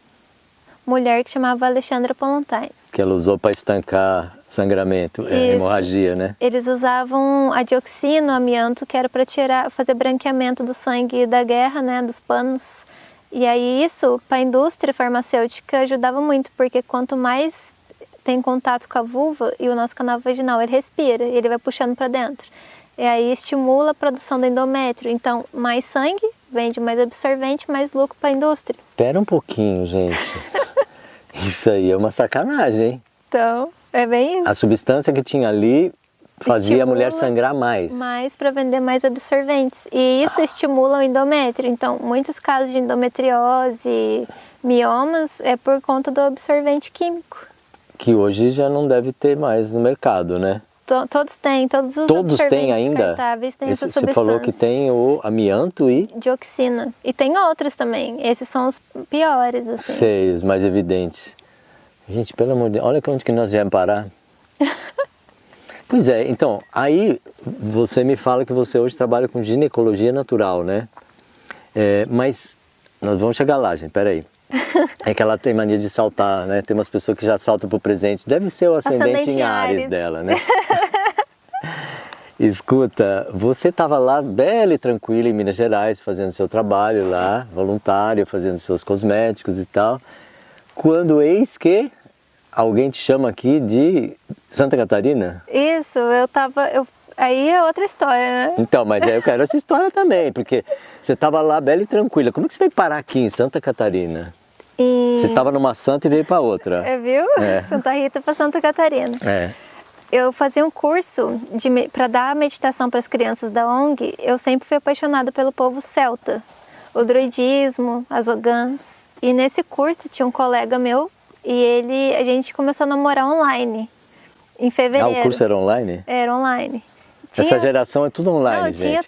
mulher que chamava Alexandra Palontine. Que ela usou para estancar sangramento, hemorragia, né? Eles usavam a dioxina, o amianto, que era para fazer branqueamento do sangue da guerra, né, dos panos. E aí isso, para a indústria farmacêutica, ajudava muito, porque quanto mais tem contato com a vulva e o nosso canal vaginal, ele respira, ele vai puxando para dentro. E aí estimula a produção do endométrio. Então, mais sangue, vende mais absorvente, mais lucro para a indústria. Espera um pouquinho, gente. Isso aí é uma sacanagem, hein? Então, é bem isso. A substância que tinha ali fazia a mulher sangrar mais. Mais para vender mais absorventes. E isso estimula o endométrio. Então, muitos casos de endometriose, miomas, é por conta do absorvente químico. Que hoje já não deve ter mais no mercado, né? Todos têm, todos os Todos absorventes têm ainda? descartáveis têm essa Você substância. falou que tem o amianto e... dioxina. E tem outros também. Esses são os piores, assim. Sei, os mais evidentes. Gente, pelo amor de Deus, olha onde que nós viemos parar. Pois é, então, aí você me fala que você hoje trabalha com ginecologia natural, né? Mas nós vamos chegar lá, gente, peraí. É que ela tem mania de saltar, né? Tem umas pessoas que já saltam pro presente. Deve ser o ascendente em Áries dela, né? Escuta, você estava lá bela e tranquila em Minas Gerais, fazendo seu trabalho lá, voluntário, fazendo seus cosméticos e tal. Quando eis que alguém te chama aqui de Santa Catarina? Isso, aí é outra história, né? Então, mas eu quero essa história também, porque você estava lá bela e tranquila. Como é que você veio parar aqui em Santa Catarina? Você estava numa santa e veio para outra. Viu? Santa Rita para Santa Catarina. Eu fazia um curso para dar meditação para as crianças da ONG. Eu sempre fui apaixonada pelo povo celta, o druidismo, as ogãs. E nesse curso tinha um colega meu e a gente começou a namorar online, em fevereiro. Ah, o curso era online? Era online. Essa geração é tudo online, gente.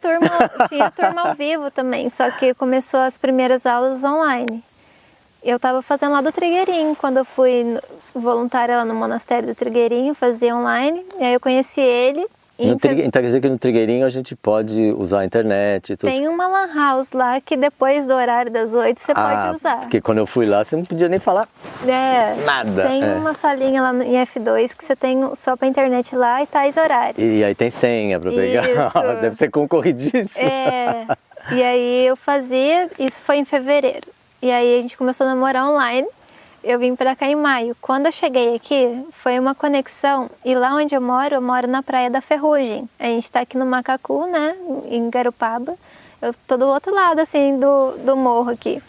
Tinha turma ao vivo também, só que começou as primeiras aulas online. Eu estava fazendo lá do Trigueirinho, quando eu fui voluntária lá no Monastério do Trigueirinho, fazia online, e aí eu conheci ele. Então quer dizer que no Trigueirinho a gente pode usar a internet? Tem uma lan house lá que depois do horário das 8 você pode usar. Porque quando eu fui lá você não podia nem falar nada. Tem uma salinha lá em F2 que você tem só pra internet lá e tais horários. E aí tem senha pra pegar. Isso. Deve ser concorridíssimo. E aí eu fazia, isso foi em fevereiro. E aí a gente começou a namorar online. Eu vim pra cá em maio. Quando eu cheguei aqui, foi uma conexão. E lá onde eu moro na Praia da Ferrugem. A gente tá aqui no Macacu, né? Em Garopaba. Eu tô do outro lado, assim, do morro aqui.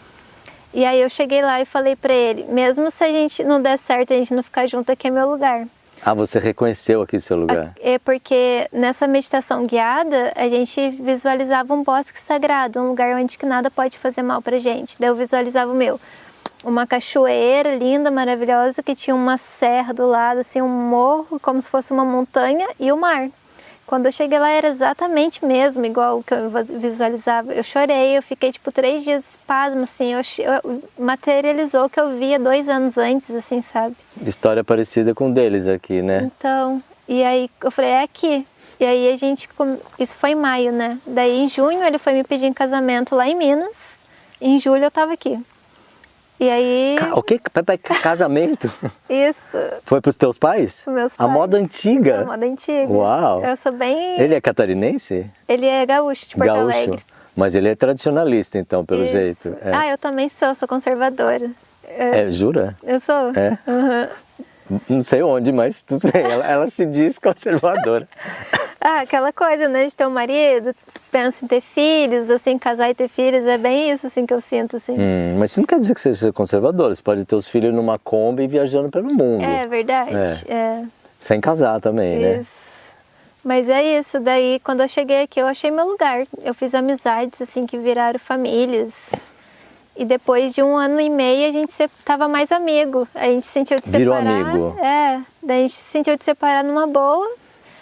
E aí eu cheguei lá e falei pra ele, mesmo se a gente não der certo, a gente não ficar junto, aqui é meu lugar. Ah, você reconheceu aqui o seu lugar. É porque nessa meditação guiada, a gente visualizava um bosque sagrado, um lugar onde que nada pode fazer mal pra gente. Daí eu visualizava o meu. Uma cachoeira linda, maravilhosa, que tinha uma serra do lado, assim, um morro, como se fosse uma montanha, e o mar. Quando eu cheguei lá era exatamente mesmo, igual o que eu visualizava. Eu chorei, eu fiquei tipo 3 dias pasmo, assim, materializou o que eu via 2 anos antes, assim, sabe? História parecida com o deles aqui, né? Então, e aí eu falei, é aqui. E aí isso foi em maio, né? Daí em junho ele foi me pedir em casamento lá em Minas, em julho eu tava aqui. E aí... O quê? Casamento? Isso. Foi pros teus pais? Os meus pais. A moda antiga? A moda antiga. Uau! Eu sou bem... Ele é catarinense? Ele é gaúcho, de Porto Alegre. Mas ele é tradicionalista, então, pelo jeito. É. Ah, eu também sou conservadora. Jura? Eu sou. É? Uhum. Não sei onde, mas tudo bem. Ela se diz conservadora. Ah, aquela coisa, né, de ter um marido, pensa em ter filhos, assim, casar e ter filhos, é bem isso, assim, que eu sinto, assim. Mas isso não quer dizer que você seja conservadora, você pode ter os filhos numa Kombi e viajando pelo mundo. É verdade. É. Sem casar também, né? Isso. Mas é isso, daí quando eu cheguei aqui eu achei meu lugar. Eu fiz amizades, assim, que viraram famílias. E depois de 1 ano e meio a gente tava mais amigo. A gente se sentiu de separar. Virou amigo. Daí a gente se sentiu de separar numa boa.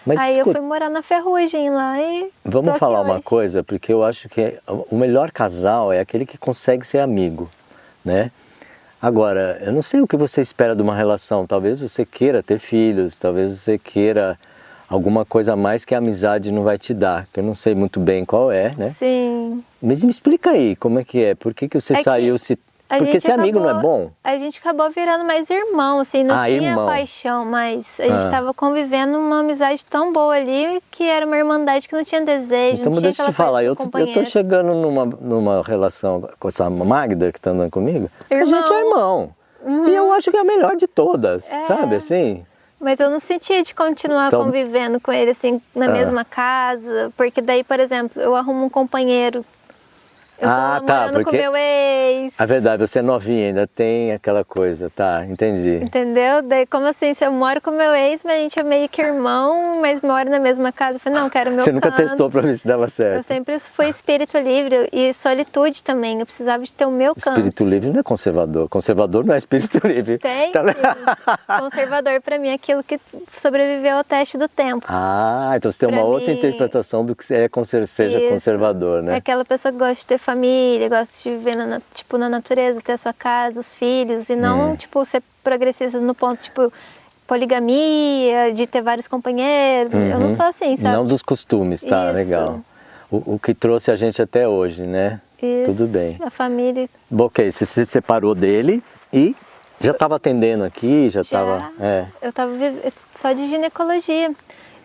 Mas, aí eu fui morar na Ferrugem lá e... Vamos falar uma coisa, porque eu acho que o melhor casal é aquele que consegue ser amigo, né? Agora, eu não sei o que você espera de uma relação. Talvez você queira ter filhos, talvez você queira alguma coisa a mais que a amizade não vai te dar, que eu não sei muito bem qual é, né? Sim. Mas me explica aí, como é que é? Por que você saiu se... Porque ser amigo não é bom? A gente acabou virando mais irmão, assim, não tinha paixão, mas a gente estava convivendo uma amizade tão boa ali que era uma irmandade que não tinha desejo, então, não tinha deixa eu te falar, eu tô chegando numa relação com essa Magda que tá andando comigo, a gente é irmão. E eu acho que é a melhor de todas, sabe assim? Mas eu não sentia de continuar convivendo com ele, assim, na mesma casa, porque daí, por exemplo, eu arrumo um companheiro. Eu tô namorando com meu ex. A verdade, você é novinha, ainda tem aquela coisa, tá, entendi. Entendeu? Daí como assim, se eu moro com meu ex, mas a gente é meio que irmão, mas mora na mesma casa, eu falei, não, quero meu Você nunca testou pra ver se dava certo? Eu sempre fui espírito livre e solitude também, eu precisava de ter o meu canto. Espírito livre não é conservador, conservador não é espírito livre. Tem sim, conservador pra mim é aquilo que sobreviveu ao teste do tempo. Ah, então você tem uma outra interpretação do que seja conservador, né? É aquela pessoa que gosta de ter família, gosta de viver na natureza, ter a sua casa, os filhos, e não, tipo, ser progressista no ponto, tipo, poligamia, de ter vários companheiros. Eu não sou assim, sabe? Não dos costumes, tá? Isso. Legal. O que trouxe a gente até hoje, né? Isso. Tudo bem. A família... Bom, ok, você se separou dele e já estava atendendo aqui, já estava... Eu estava só de ginecologia.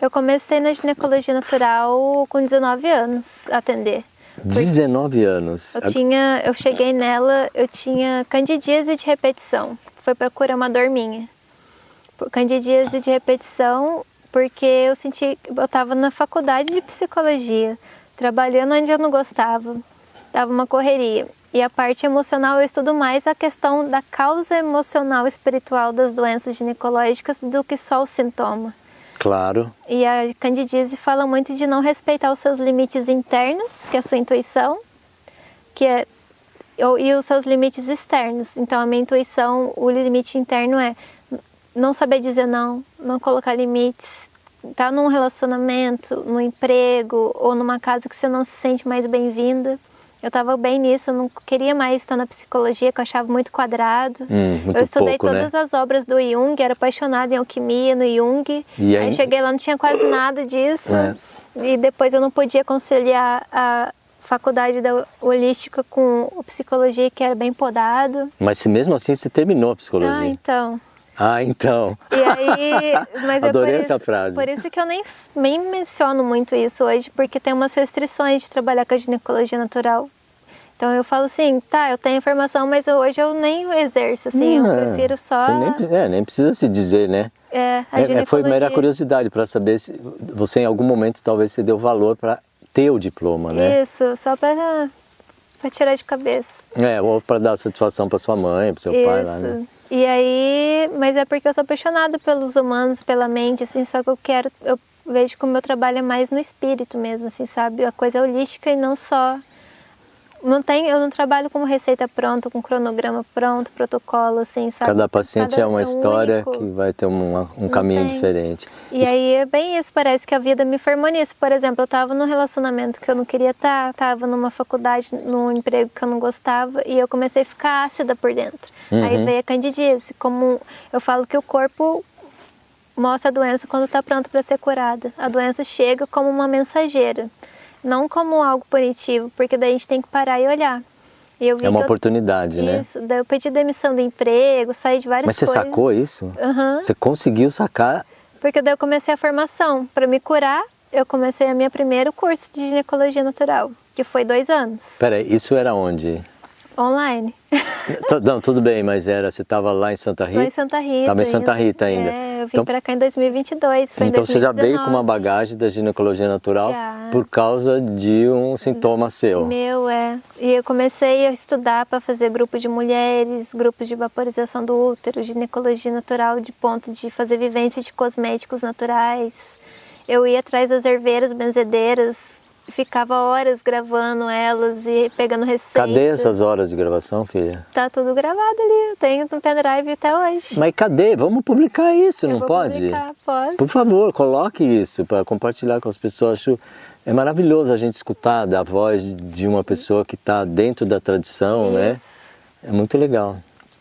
Eu comecei na ginecologia natural com 19 anos a atender. 19 anos. Eu cheguei nela, eu tinha candidíase de repetição. Foi para curar uma dor minha. Candidíase de repetição, porque eu estava na faculdade de psicologia, trabalhando onde eu não gostava. Dava uma correria. E a parte emocional eu estudo mais a questão da causa emocional e espiritual das doenças ginecológicas do que só o sintoma. Claro. E a candidíase fala muito de não respeitar os seus limites internos, que é a sua intuição, e os seus limites externos. Então a minha intuição, o limite interno é não saber dizer não colocar limites, tá num relacionamento, no emprego ou numa casa que você não se sente mais bem-vinda. Eu estava bem nisso, eu não queria mais estar na psicologia, que eu achava muito quadrado. Muito eu estudei pouco, todas né? as obras do Jung, era apaixonada em alquimia no Jung. Aí cheguei lá, não tinha quase nada disso. E depois eu não podia conciliar a faculdade da holística com a psicologia, que era bem podado. Mas mesmo assim você terminou a psicologia? Ah, então. E aí, mas adorei essa frase. Por isso que eu nem menciono muito isso hoje, porque tem umas restrições de trabalhar com a ginecologia natural. Então eu falo assim, tá, eu tenho informação, mas hoje eu nem exerço, assim, eu prefiro só... Nem precisa se dizer, né? Foi mera curiosidade para saber se você em algum momento talvez você deu valor para ter o diploma, né? Isso, só para tirar de cabeça. Ou para dar satisfação para sua mãe, para seu pai lá, né? E aí, mas é porque eu sou apaixonada pelos humanos, pela mente, assim, só que eu vejo que o meu trabalho é mais no espírito mesmo, assim, sabe? A coisa holística e não só... eu não trabalho com receita pronta, com cronograma pronto, protocolo, assim, sabe? Cada paciente é uma história único. que vai ter um caminho diferente. E aí é bem isso, parece que a vida me formou nisso. Por exemplo, eu estava num relacionamento que eu não queria estar, estava numa faculdade, num emprego que eu não gostava, e eu comecei a ficar ácida por dentro. Aí veio a candidíase, como eu falo que o corpo mostra a doença quando está pronto para ser curada. A doença chega como uma mensageira, não como algo punitivo, porque daí a gente tem que parar e olhar. E eu vi É uma oportunidade, né? Isso, daí eu pedi demissão do emprego, saí de várias coisas. Mas você sacou isso? Você conseguiu sacar? Porque daí eu comecei a formação. Para me curar, eu comecei a minha primeiro curso de ginecologia natural, que foi 2 anos. Peraí, isso era onde? Online. Não, tudo bem, mas você estava lá em Santa Rita? Lá em Santa Rita. Estava em Santa Rita ainda. Eu vim para cá em 2022, foi então em 2019. você já veio com uma bagagem da ginecologia natural por causa de um sintoma seu. E eu comecei a estudar para fazer grupo de mulheres, grupos de vaporização do útero, ginecologia natural de ponto de fazer vivência de cosméticos naturais. Eu ia atrás das herveiras, benzedeiras, ficava horas gravando elas e pegando receita. Cadê essas horas de gravação, filha? Tá tudo gravado ali, eu tenho no pendrive até hoje. Mas cadê? Vamos publicar isso, não pode? Publicar, pode. Por favor, coloque isso para compartilhar com as pessoas. Acho é maravilhoso a gente escutar da voz de uma pessoa que está dentro da tradição, né? É muito legal.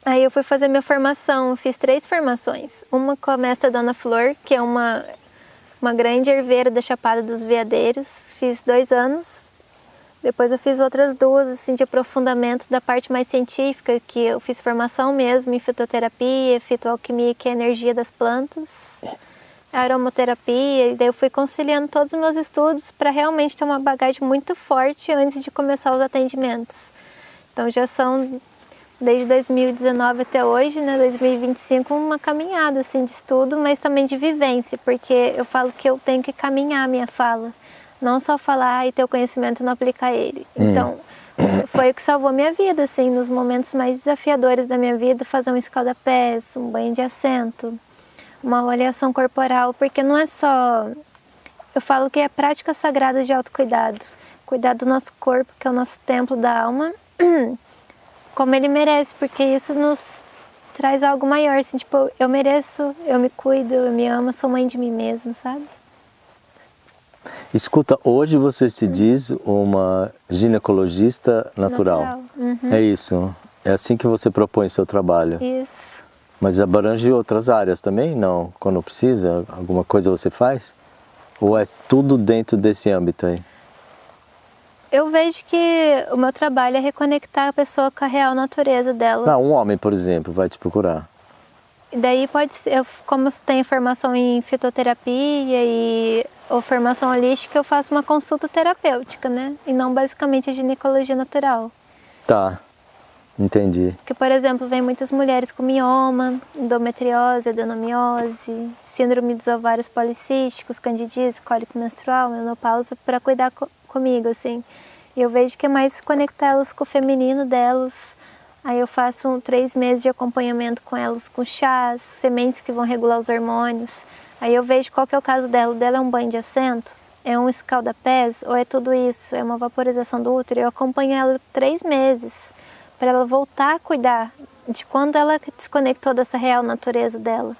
Aí eu fui fazer minha formação, fiz 3 formações. Uma com a mestra Dona Flor, que é uma grande herveira da Chapada dos Veadeiros, fiz 2 anos. Depois eu fiz outras 2, assim, de aprofundamento da parte mais científica, que eu fiz formação mesmo em fitoterapia, fitoalquimia, que é a energia das plantas, aromaterapia, e daí eu fui conciliando todos os meus estudos para realmente ter uma bagagem muito forte antes de começar os atendimentos. Então já são, desde 2019 até hoje, né, 2025, uma caminhada assim, de estudo, mas também de vivência, porque eu falo que eu tenho que caminhar a minha fala, não só falar e ter o conhecimento e não aplicar ele. Então, foi o que salvou a minha vida, assim, nos momentos mais desafiadores da minha vida, fazer um escalda-pés, um banho de assento, uma avaliação corporal, porque não é só... Eu falo que é prática sagrada de autocuidado, cuidar do nosso corpo, que é o nosso templo da alma, como ele merece, porque isso nos traz algo maior, assim, tipo, eu mereço, eu me cuido, eu me amo, sou mãe de mim mesma, sabe? Escuta, hoje você se diz uma ginecologista natural. É isso? É assim que você propõe seu trabalho? Isso. Mas abrange outras áreas também? Não? Quando precisa, alguma coisa você faz? Ou é tudo dentro desse âmbito aí? Eu vejo que o meu trabalho é reconectar a pessoa com a real natureza dela. Não, um homem, por exemplo, vai te procurar. E daí pode ser, como eu tenho formação em fitoterapia ou formação holística, eu faço uma consulta terapêutica, né? E não basicamente a ginecologia natural. Tá, entendi. Porque, por exemplo, vem muitas mulheres com mioma, endometriose, adenomiose, síndrome dos ovários policísticos, candidíase, cólico menstrual, menopausa, para cuidar comigo, assim. E eu vejo que é mais conectar elas com o feminino delas. Aí eu faço 3 meses de acompanhamento com elas, com chás, sementes que vão regular os hormônios. Aí eu vejo qual que é o caso dela. O dela é um banho de assento? É um escalda-pés? Ou é tudo isso? É uma vaporização do útero? Eu acompanho ela 3 meses para ela voltar a cuidar de quando ela desconectou dessa real natureza dela.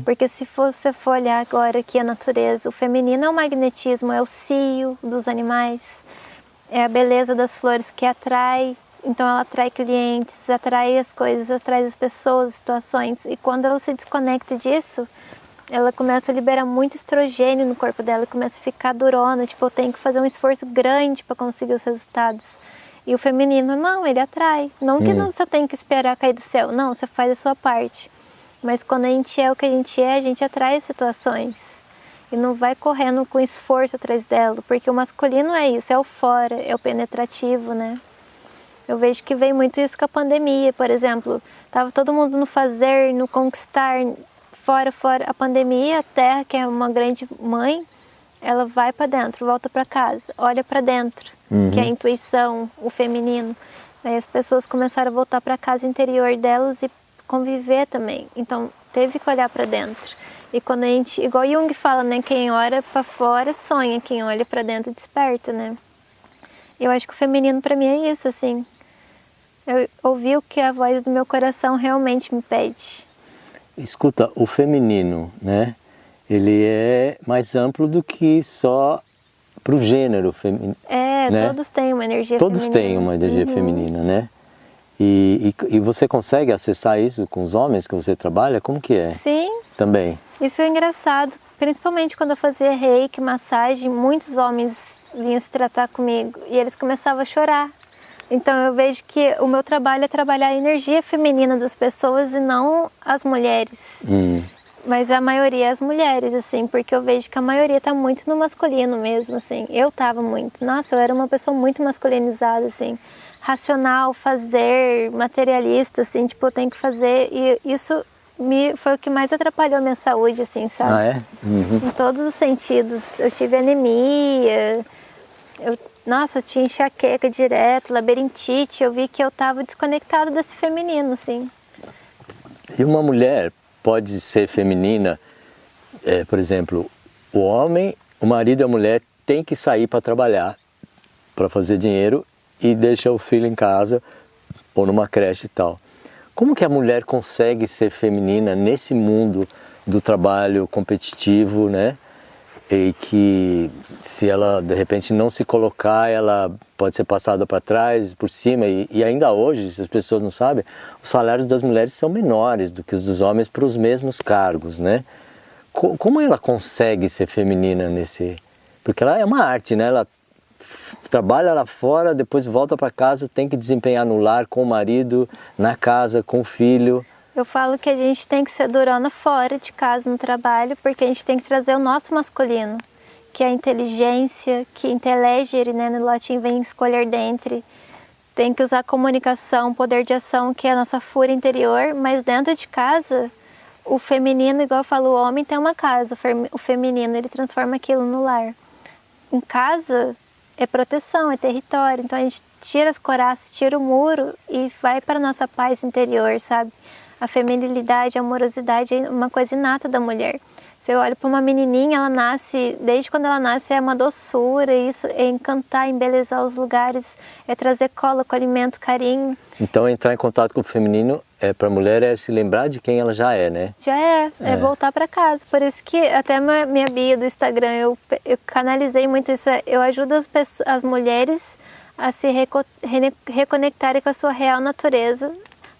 Porque se você for olhar agora aqui a natureza, o feminino é o magnetismo, é o cio dos animais, é a beleza das flores que atrai. Então ela atrai clientes, atrai as coisas, atrai as pessoas, as situações. E quando ela se desconecta disso, ela começa a liberar muito estrogênio no corpo dela, começa a ficar durona, tipo, eu tenho que fazer um esforço grande para conseguir os resultados. E o feminino, não, ele atrai. Não que não você tem que esperar cair do céu, não, você faz a sua parte. Mas quando a gente é o que a gente atrai as situações. E não vai correndo com esforço atrás dela, porque o masculino é isso, é o fora, é o penetrativo, né? Eu vejo que veio muito isso com a pandemia, por exemplo. Tava todo mundo no fazer, no conquistar, fora. A pandemia, a Terra, que é uma grande mãe, ela vai para dentro, volta para casa, olha para dentro, que é a intuição, o feminino. Aí as pessoas começaram a voltar para a casa interior delas e conviver também. Então teve que olhar para dentro. E quando a gente, igual Jung fala, né, quem olha para fora sonha, quem olha para dentro desperta, né? Eu acho que o feminino para mim é isso, assim. Eu ouvi o que a voz do meu coração realmente me pede. Escuta, o feminino, né? Ele é mais amplo do que só para o gênero feminino. Né? Todos têm uma energia todos feminina. Têm uma energia feminina, né? E você consegue acessar isso com os homens que você trabalha? Como que é? Sim. Também. Isso é engraçado, principalmente quando eu fazia reiki, massagem, muitos homens vinham se tratar comigo e eles começavam a chorar. Então eu vejo que o meu trabalho é trabalhar a energia feminina das pessoas e não as mulheres. Mas a maioria é as mulheres, assim, porque eu vejo que a maioria tá muito no masculino mesmo, assim. Eu tava muito. Nossa, eu era uma pessoa muito masculinizada, assim. Racional, fazer, materialista, assim, tipo, eu tenho que fazer. E isso foi o que mais atrapalhou a minha saúde, assim, sabe? Ah, é? Em todos os sentidos. Eu tive anemia, eu tinha enxaqueca direto, labirintite. Eu vi que eu tava desconectada desse feminino, assim. E uma mulher pode ser feminina, por exemplo, o homem, o marido e a mulher têm que sair para trabalhar, para fazer dinheiro e deixa o filho em casa ou numa creche e tal. Como que a mulher consegue ser feminina nesse mundo do trabalho competitivo, né? E que se ela de repente não se colocar, ela pode ser passada para trás, por cima, e ainda hoje, se as pessoas não sabem, os salários das mulheres são menores do que os dos homens para os mesmos cargos, né? Como ela consegue ser feminina nesse... Porque ela é uma arte, né? Ela trabalha lá fora, depois volta para casa, tem que desempenhar no lar, com o marido, na casa, com o filho. Eu falo que a gente tem que ser durona fora de casa no trabalho, porque a gente tem que trazer o nosso masculino, que é a inteligência, que intelegere, né, no latim vem escolher dentre. Tem que usar comunicação, poder de ação, que é a nossa fúria interior, mas dentro de casa, o feminino, igual eu falo, o homem tem uma casa, o feminino, ele transforma aquilo no lar. Em casa é proteção, é território, então a gente tira as coraças, tira o muro e vai para a nossa paz interior, sabe? A feminilidade, a amorosidade é uma coisa inata da mulher. Você olha para uma menininha, ela nasce, desde quando ela nasce é uma doçura, isso é encantar, embelezar os lugares, é trazer cola, acolhimento, carinho. Então entrar em contato com o feminino para a mulher é se lembrar de quem ela já é, né? Já é voltar para casa. Por isso que até minha bio do Instagram, eu canalizei muito isso, eu ajudo as mulheres a se reconectarem com a sua real natureza,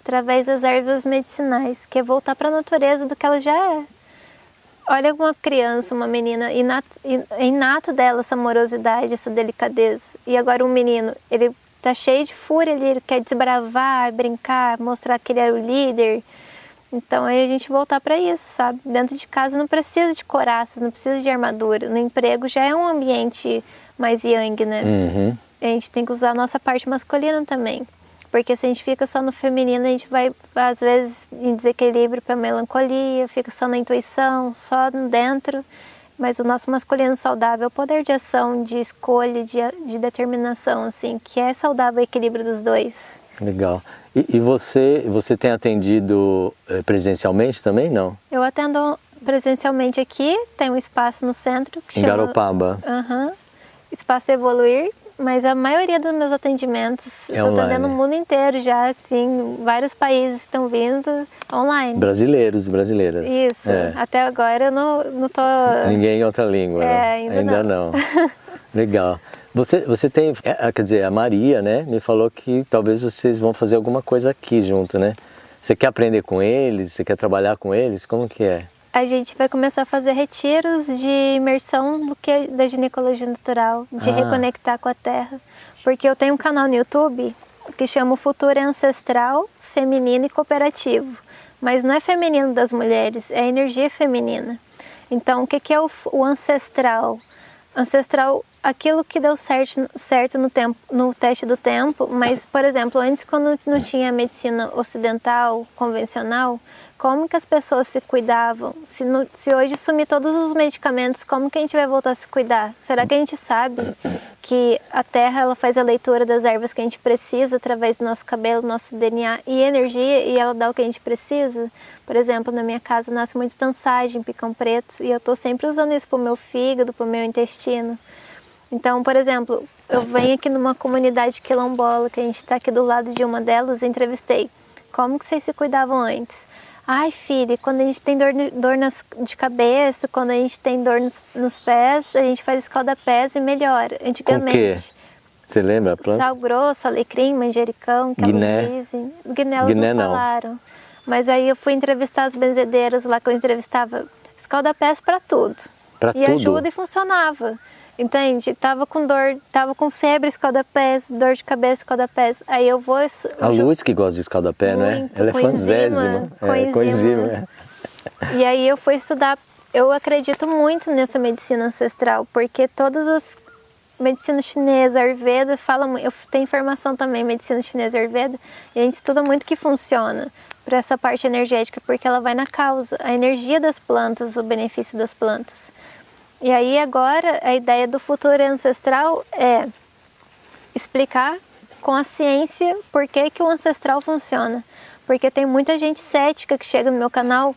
através das ervas medicinais, que é voltar para a natureza do que ela já é. Olha uma criança, uma menina, é inato dela essa amorosidade, essa delicadeza. E agora um menino, ele tá cheio de fúria ali, ele quer desbravar, brincar, mostrar que ele é o líder. Então aí a gente voltar para isso, sabe? Dentro de casa não precisa de couraças, não precisa de armadura. No emprego já é um ambiente mais yang, né? A gente tem que usar a nossa parte masculina também. Porque se a gente fica só no feminino, a gente vai, às vezes, em desequilíbrio para melancolia, fica só na intuição, só dentro. Mas o nosso masculino saudável é o poder de ação, de escolha, de determinação, assim, que é saudável o equilíbrio dos dois. Legal. E você tem atendido presencialmente também, não? Eu atendo presencialmente aqui, tem um espaço no centro que chama... Em Garopaba. Espaço Evoluir. Mas a maioria dos meus atendimentos, estou atendendo o mundo inteiro já, assim, vários países estão vindo online. Brasileiras. Isso, até agora eu não tô... Ninguém em outra língua, ainda não. Legal. Você tem, quer dizer, a Maria, né, me falou que talvez vocês vão fazer alguma coisa aqui junto, né? Você quer aprender com eles? Você quer trabalhar com eles? Como que é? A gente vai começar a fazer retiros de imersão da ginecologia natural, de reconectar com a terra. Porque eu tenho um canal no YouTube que chama O Futuro é Ancestral, Feminino e Cooperativo. Mas não é feminino das mulheres, é energia feminina. Então, o que é o ancestral? Ancestral aquilo que deu certo no tempo, no teste do tempo, mas, por exemplo, antes quando não tinha medicina ocidental, convencional, como que as pessoas se cuidavam? Se hoje sumir todos os medicamentos, como que a gente vai voltar a se cuidar? Será que a gente sabe que a terra ela faz a leitura das ervas que a gente precisa através do nosso cabelo, nosso DNA e energia, e ela dá o que a gente precisa? Por exemplo, na minha casa nasce muito tansagem, picão preto, e eu estou sempre usando isso para o meu fígado, para o meu intestino. Então, por exemplo, eu venho aqui numa comunidade quilombola, que a gente está aqui do lado de uma delas, entrevistei. Como que vocês se cuidavam antes? Ai, filha, quando a gente tem dor de cabeça, quando a gente tem dor nos pés, a gente faz escalda-pés e melhora. Antigamente. Com o quê? Você lembra a planta? Sal grosso, alecrim, manjericão, que Guiné. elas dizem. Guiné elas não falaram. Mas aí eu fui entrevistar as benzedeiras lá, que eu entrevistava escalda-pés para tudo. Pra e tudo? ajuda e funcionava. Entende? Tava com dor, tava com febre, escalda-pés, dor de cabeça, escalda-pés. Aí eu vou... A Luz que gosta de escalda-pé, não é? Ela é fãzésima. Coenzima. E aí eu fui estudar, eu acredito muito nessa medicina ancestral, porque todas as medicina chinesa, Ayurveda, eu tenho informação também, medicina chinesa, Ayurveda, e a gente estuda muito que funciona para essa parte energética, porque ela vai na causa, a energia das plantas, o benefício das plantas. E aí agora a ideia do futuro ancestral é explicar com a ciência por que o ancestral funciona. Porque tem muita gente cética que chega no meu canal,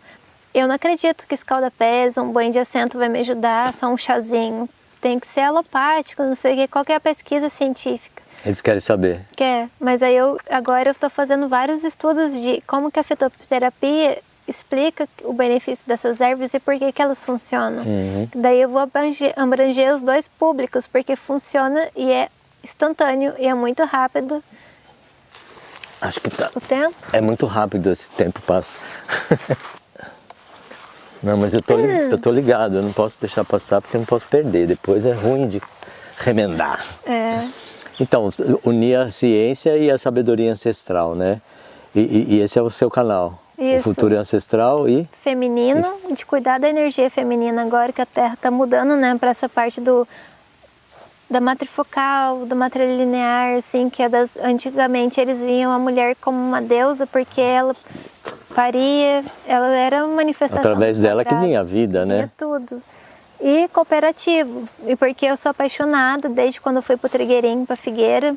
eu não acredito que escalda-pés, um banho de assento vai me ajudar, só um chazinho. Tem que ser alopático, não sei o que, qual que é a pesquisa científica. Eles querem saber. Quer, mas aí agora eu estou fazendo vários estudos de como que a fitoterapia explica o benefício dessas ervas e por que elas funcionam. Daí eu vou abranger os dois públicos, porque funciona e é instantâneo e é muito rápido. Acho que tá. O tempo? É muito rápido, esse tempo passa. Não, mas eu tô ligado, eu não posso deixar passar porque eu não posso perder. Depois é ruim de remendar. É. Então, unir a ciência e a sabedoria ancestral, né? E esse é o seu canal. Isso. O futuro ancestral e... Feminino, de cuidar da energia feminina agora que a Terra está mudando, né? Para essa parte da matrifocal, do matrilinear, assim, que é antigamente eles viam a mulher como uma deusa porque ela paria, ela era uma manifestação. Através dela que vinha a vida, né? Vinha tudo. E cooperativo, e porque eu sou apaixonada desde quando eu fui para o Trigueirinho, para Figueira,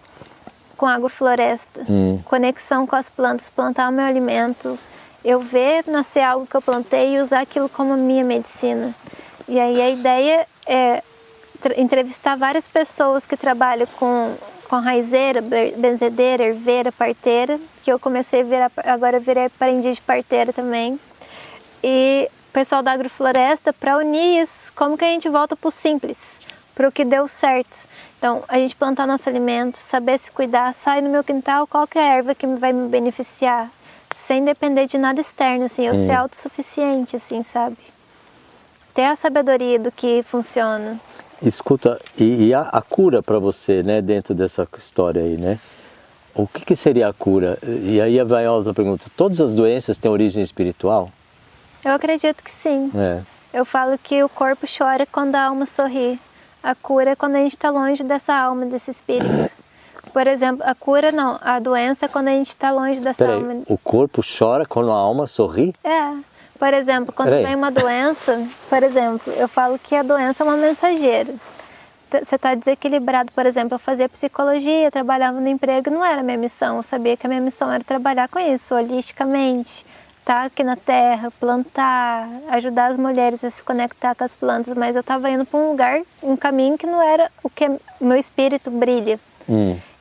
com agrofloresta. Conexão com as plantas, plantar o meu alimento, eu ver nascer algo que eu plantei e usar aquilo como minha medicina. E aí a ideia é entrevistar várias pessoas que trabalham com raizeira, benzedeira, herveira, parteira, que eu comecei a virar, agora virei aprendiz de parteira também. E pessoal da agrofloresta, para unir isso, como que a gente volta para o simples, para o que deu certo. Então, a gente plantar nosso alimento, saber se cuidar, sair no meu quintal, qual que é a erva que vai me beneficiar, sem depender de nada externo, assim, eu ser autossuficiente, assim, sabe? Ter a sabedoria do que funciona. Escuta, e a cura para você, né, dentro dessa história aí, né? O que seria a cura? E aí vai a outra pergunta, todas as doenças têm origem espiritual? Eu acredito que sim. Eu falo que o corpo chora quando a alma sorri. A cura é quando a gente está longe dessa alma, desse espírito. Por exemplo, a cura não, a doença é quando a gente está longe dessa alma. O corpo chora quando a alma sorri? É. Por exemplo, quando vem uma doença, por exemplo, eu falo que a doença é uma mensageira. Você está desequilibrado, por exemplo, eu fazia psicologia, trabalhava no emprego, não era minha missão. Eu sabia que a minha missão era trabalhar com isso, holisticamente. Estar aqui na terra, plantar, ajudar as mulheres a se conectar com as plantas, mas eu estava indo para um lugar, um caminho que não era o que meu espírito brilha.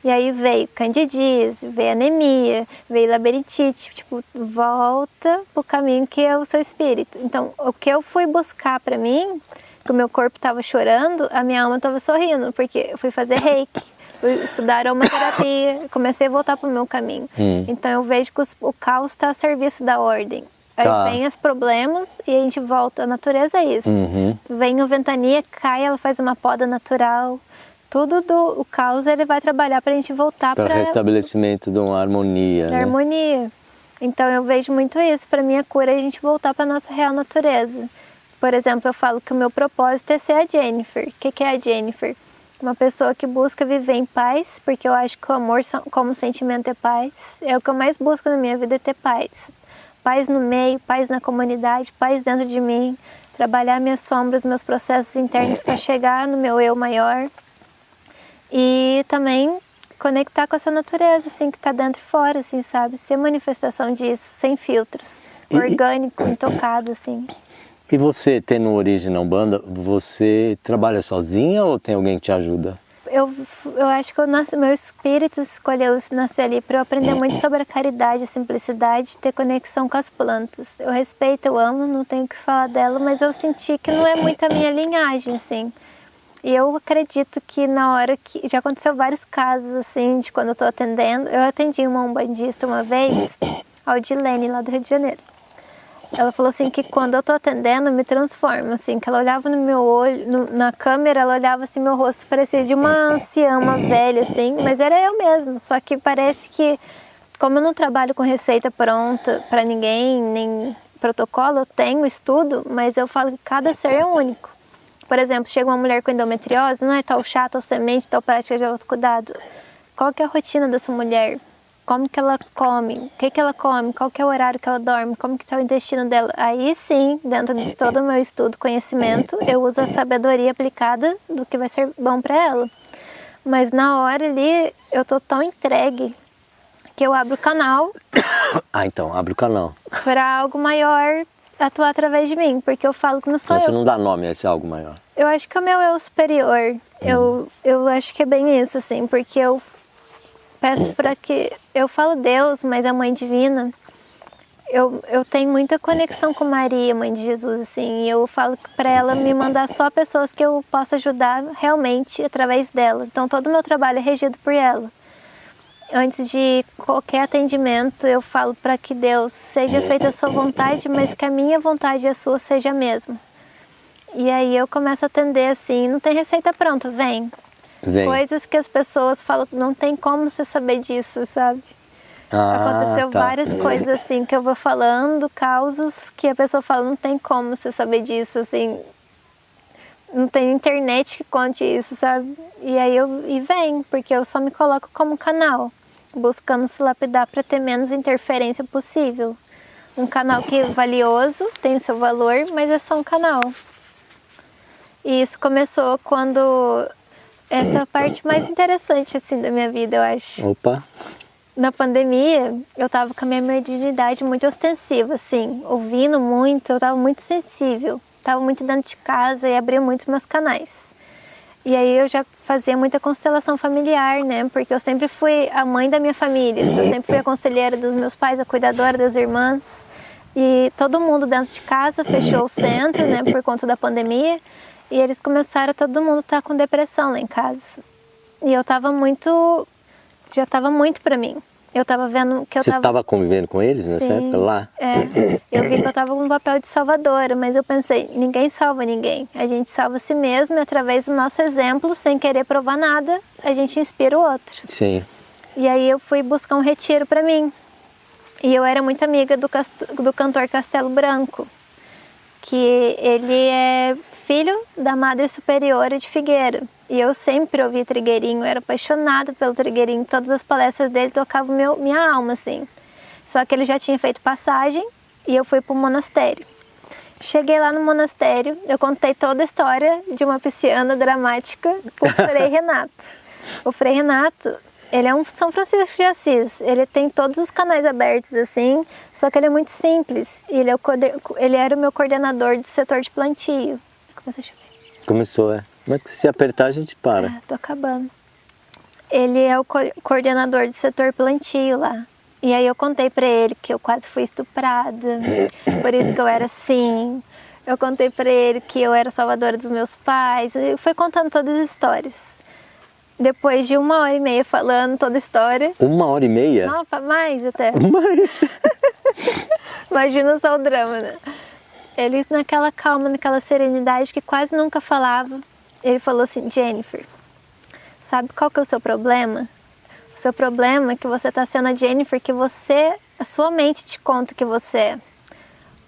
E aí veio candidíase, veio anemia, veio labirintite, tipo, volta pro caminho que é o seu espírito. Então, o que eu fui buscar para mim, que o meu corpo estava chorando, a minha alma estava sorrindo, porque eu fui fazer reiki, fui estudar aromaterapia, comecei a voltar pro meu caminho. Então eu vejo que o caos está a serviço da ordem. Aí vem os problemas e a gente volta. A natureza é isso. Vem a ventania, cai, ela faz uma poda natural. Tudo o caos ele vai trabalhar para a gente voltar para o restabelecimento de uma harmonia. Da harmonia. Então eu vejo muito isso. Para mim a cura é a gente voltar para a nossa real natureza. Por exemplo, eu falo que o meu propósito é ser a Jennifer. O que é a Jennifer? Uma pessoa que busca viver em paz, porque eu acho que o amor como sentimento é paz. É o que eu mais busco na minha vida, é ter paz. Paz no meio, paz na comunidade, paz dentro de mim. Trabalhar minhas sombras, meus processos internos para chegar no meu eu maior. E também conectar com essa natureza, assim, que tá dentro e fora, assim, sabe? Ser manifestação disso, sem filtros. Orgânico, intocado, assim. E você, tendo origem na Umbanda, você trabalha sozinha ou tem alguém que te ajuda? Eu acho que meu espírito escolheu nascer ali para eu aprender muito sobre a caridade, a simplicidade, ter conexão com as plantas. Eu respeito, eu amo, não tenho o que falar dela, mas eu senti que não é muito a minha linhagem, assim. E eu acredito que na hora que... Já aconteceu vários casos, assim, de quando eu tô atendendo. Eu atendi uma umbandista uma vez, a Odilene, lá do Rio de Janeiro. Ela falou assim que quando eu tô atendendo, me transforma, assim, que ela olhava no meu olho, na câmera, ela olhava assim, meu rosto parecia de uma anciã, uma velha, assim, mas era eu mesmo, só que parece que, como eu não trabalho com receita pronta pra ninguém, nem protocolo, eu tenho estudo, mas eu falo que cada ser é único. Por exemplo, chega uma mulher com endometriose, não é tal chá, tal semente, tal prática de autocuidado. Qual que é a rotina dessa mulher? Como que ela come, o que ela come, qual que é o horário que ela dorme, como que está o intestino dela. Aí sim, dentro de todo o meu estudo, conhecimento, eu uso a sabedoria aplicada do que vai ser bom para ela. Mas na hora ali, eu tô tão entregue que eu abro o canal. Ah, então, abre o canal. Para algo maior atuar através de mim, porque eu falo que não sou eu. Você não dá nome a esse algo maior? Eu acho que é o meu eu superior. Eu acho que é bem isso, assim, porque eu peço para que... Eu falo Deus, mas a Mãe Divina, eu tenho muita conexão com Maria, Mãe de Jesus, assim, e eu falo para ela me mandar só pessoas que eu possa ajudar realmente através dela. Então todo o meu trabalho é regido por ela. Antes de qualquer atendimento, eu falo para que Deus seja feita a sua vontade, mas que a minha vontade e a sua seja a mesma. E aí eu começo a atender assim, não tem receita pronta, vem. Coisas que as pessoas falam, não tem como você saber disso, sabe? Aconteceu várias coisas assim que eu vou falando, causos que a pessoa fala, não tem como você saber disso, assim. Não tem internet que conte isso, sabe? E aí vem, porque eu só me coloco como canal, buscando se lapidar para ter menos interferência possível. Um canal que é valioso, tem o seu valor, mas é só um canal. E isso começou quando... Essa parte mais interessante, assim, da minha vida, eu acho. Opa! Na pandemia, eu tava com a minha mediunidade muito ostensiva, assim, ouvindo muito, eu tava muito sensível. Tava muito dentro de casa e abria muitos meus canais. E aí eu já fazia muita constelação familiar, né? Porque eu sempre fui a mãe da minha família. Eu sempre fui a conselheira dos meus pais, a cuidadora das irmãs. E todo mundo dentro de casa fechou o centro, né? Por conta da pandemia. E eles começaram, todo mundo tá com depressão lá em casa. E eu tava muito... Já tava muito pra mim. Eu tava vendo que eu Você tava convivendo com eles nessa época lá? É. Eu vi que eu tava com um papel de salvadora, mas eu pensei, ninguém salva ninguém. A gente salva a si mesmo e através do nosso exemplo, sem querer provar nada, a gente inspira o outro. Sim. E aí eu fui buscar um retiro pra mim. E eu era muito amiga do cantor Castelo Branco, que ele é filho da Madre Superiora de Figueira. E eu sempre ouvi Trigueirinho, eu era apaixonada pelo Trigueirinho. Todas as palestras dele tocavam minha alma, assim. Só que ele já tinha feito passagem e eu fui para o monastério. Cheguei lá no monastério, eu contei toda a história de uma pisciana dramática com o Frei Renato. O Frei Renato, ele é um São Francisco de Assis. Ele tem todos os canais abertos, assim, só que ele é muito simples. Ele era o meu coordenador do setor de plantio. Começou a chover. Começou, é. Mas se apertar a gente para. Tô acabando. Ele é o coordenador do setor plantio lá. E aí eu contei pra ele que eu quase fui estuprada, por isso que eu era assim. Eu contei pra ele que eu era salvadora dos meus pais. Eu fui contando todas as histórias. Depois de 1h30 falando toda a história. 1h30? Não, mais até. Mais? Imagina só o drama, né? Ele naquela calma, naquela serenidade que quase nunca falava. Ele falou assim, Jennifer, sabe qual que é o seu problema? O seu problema é que você está sendo a Jennifer que a sua mente te conta que você é.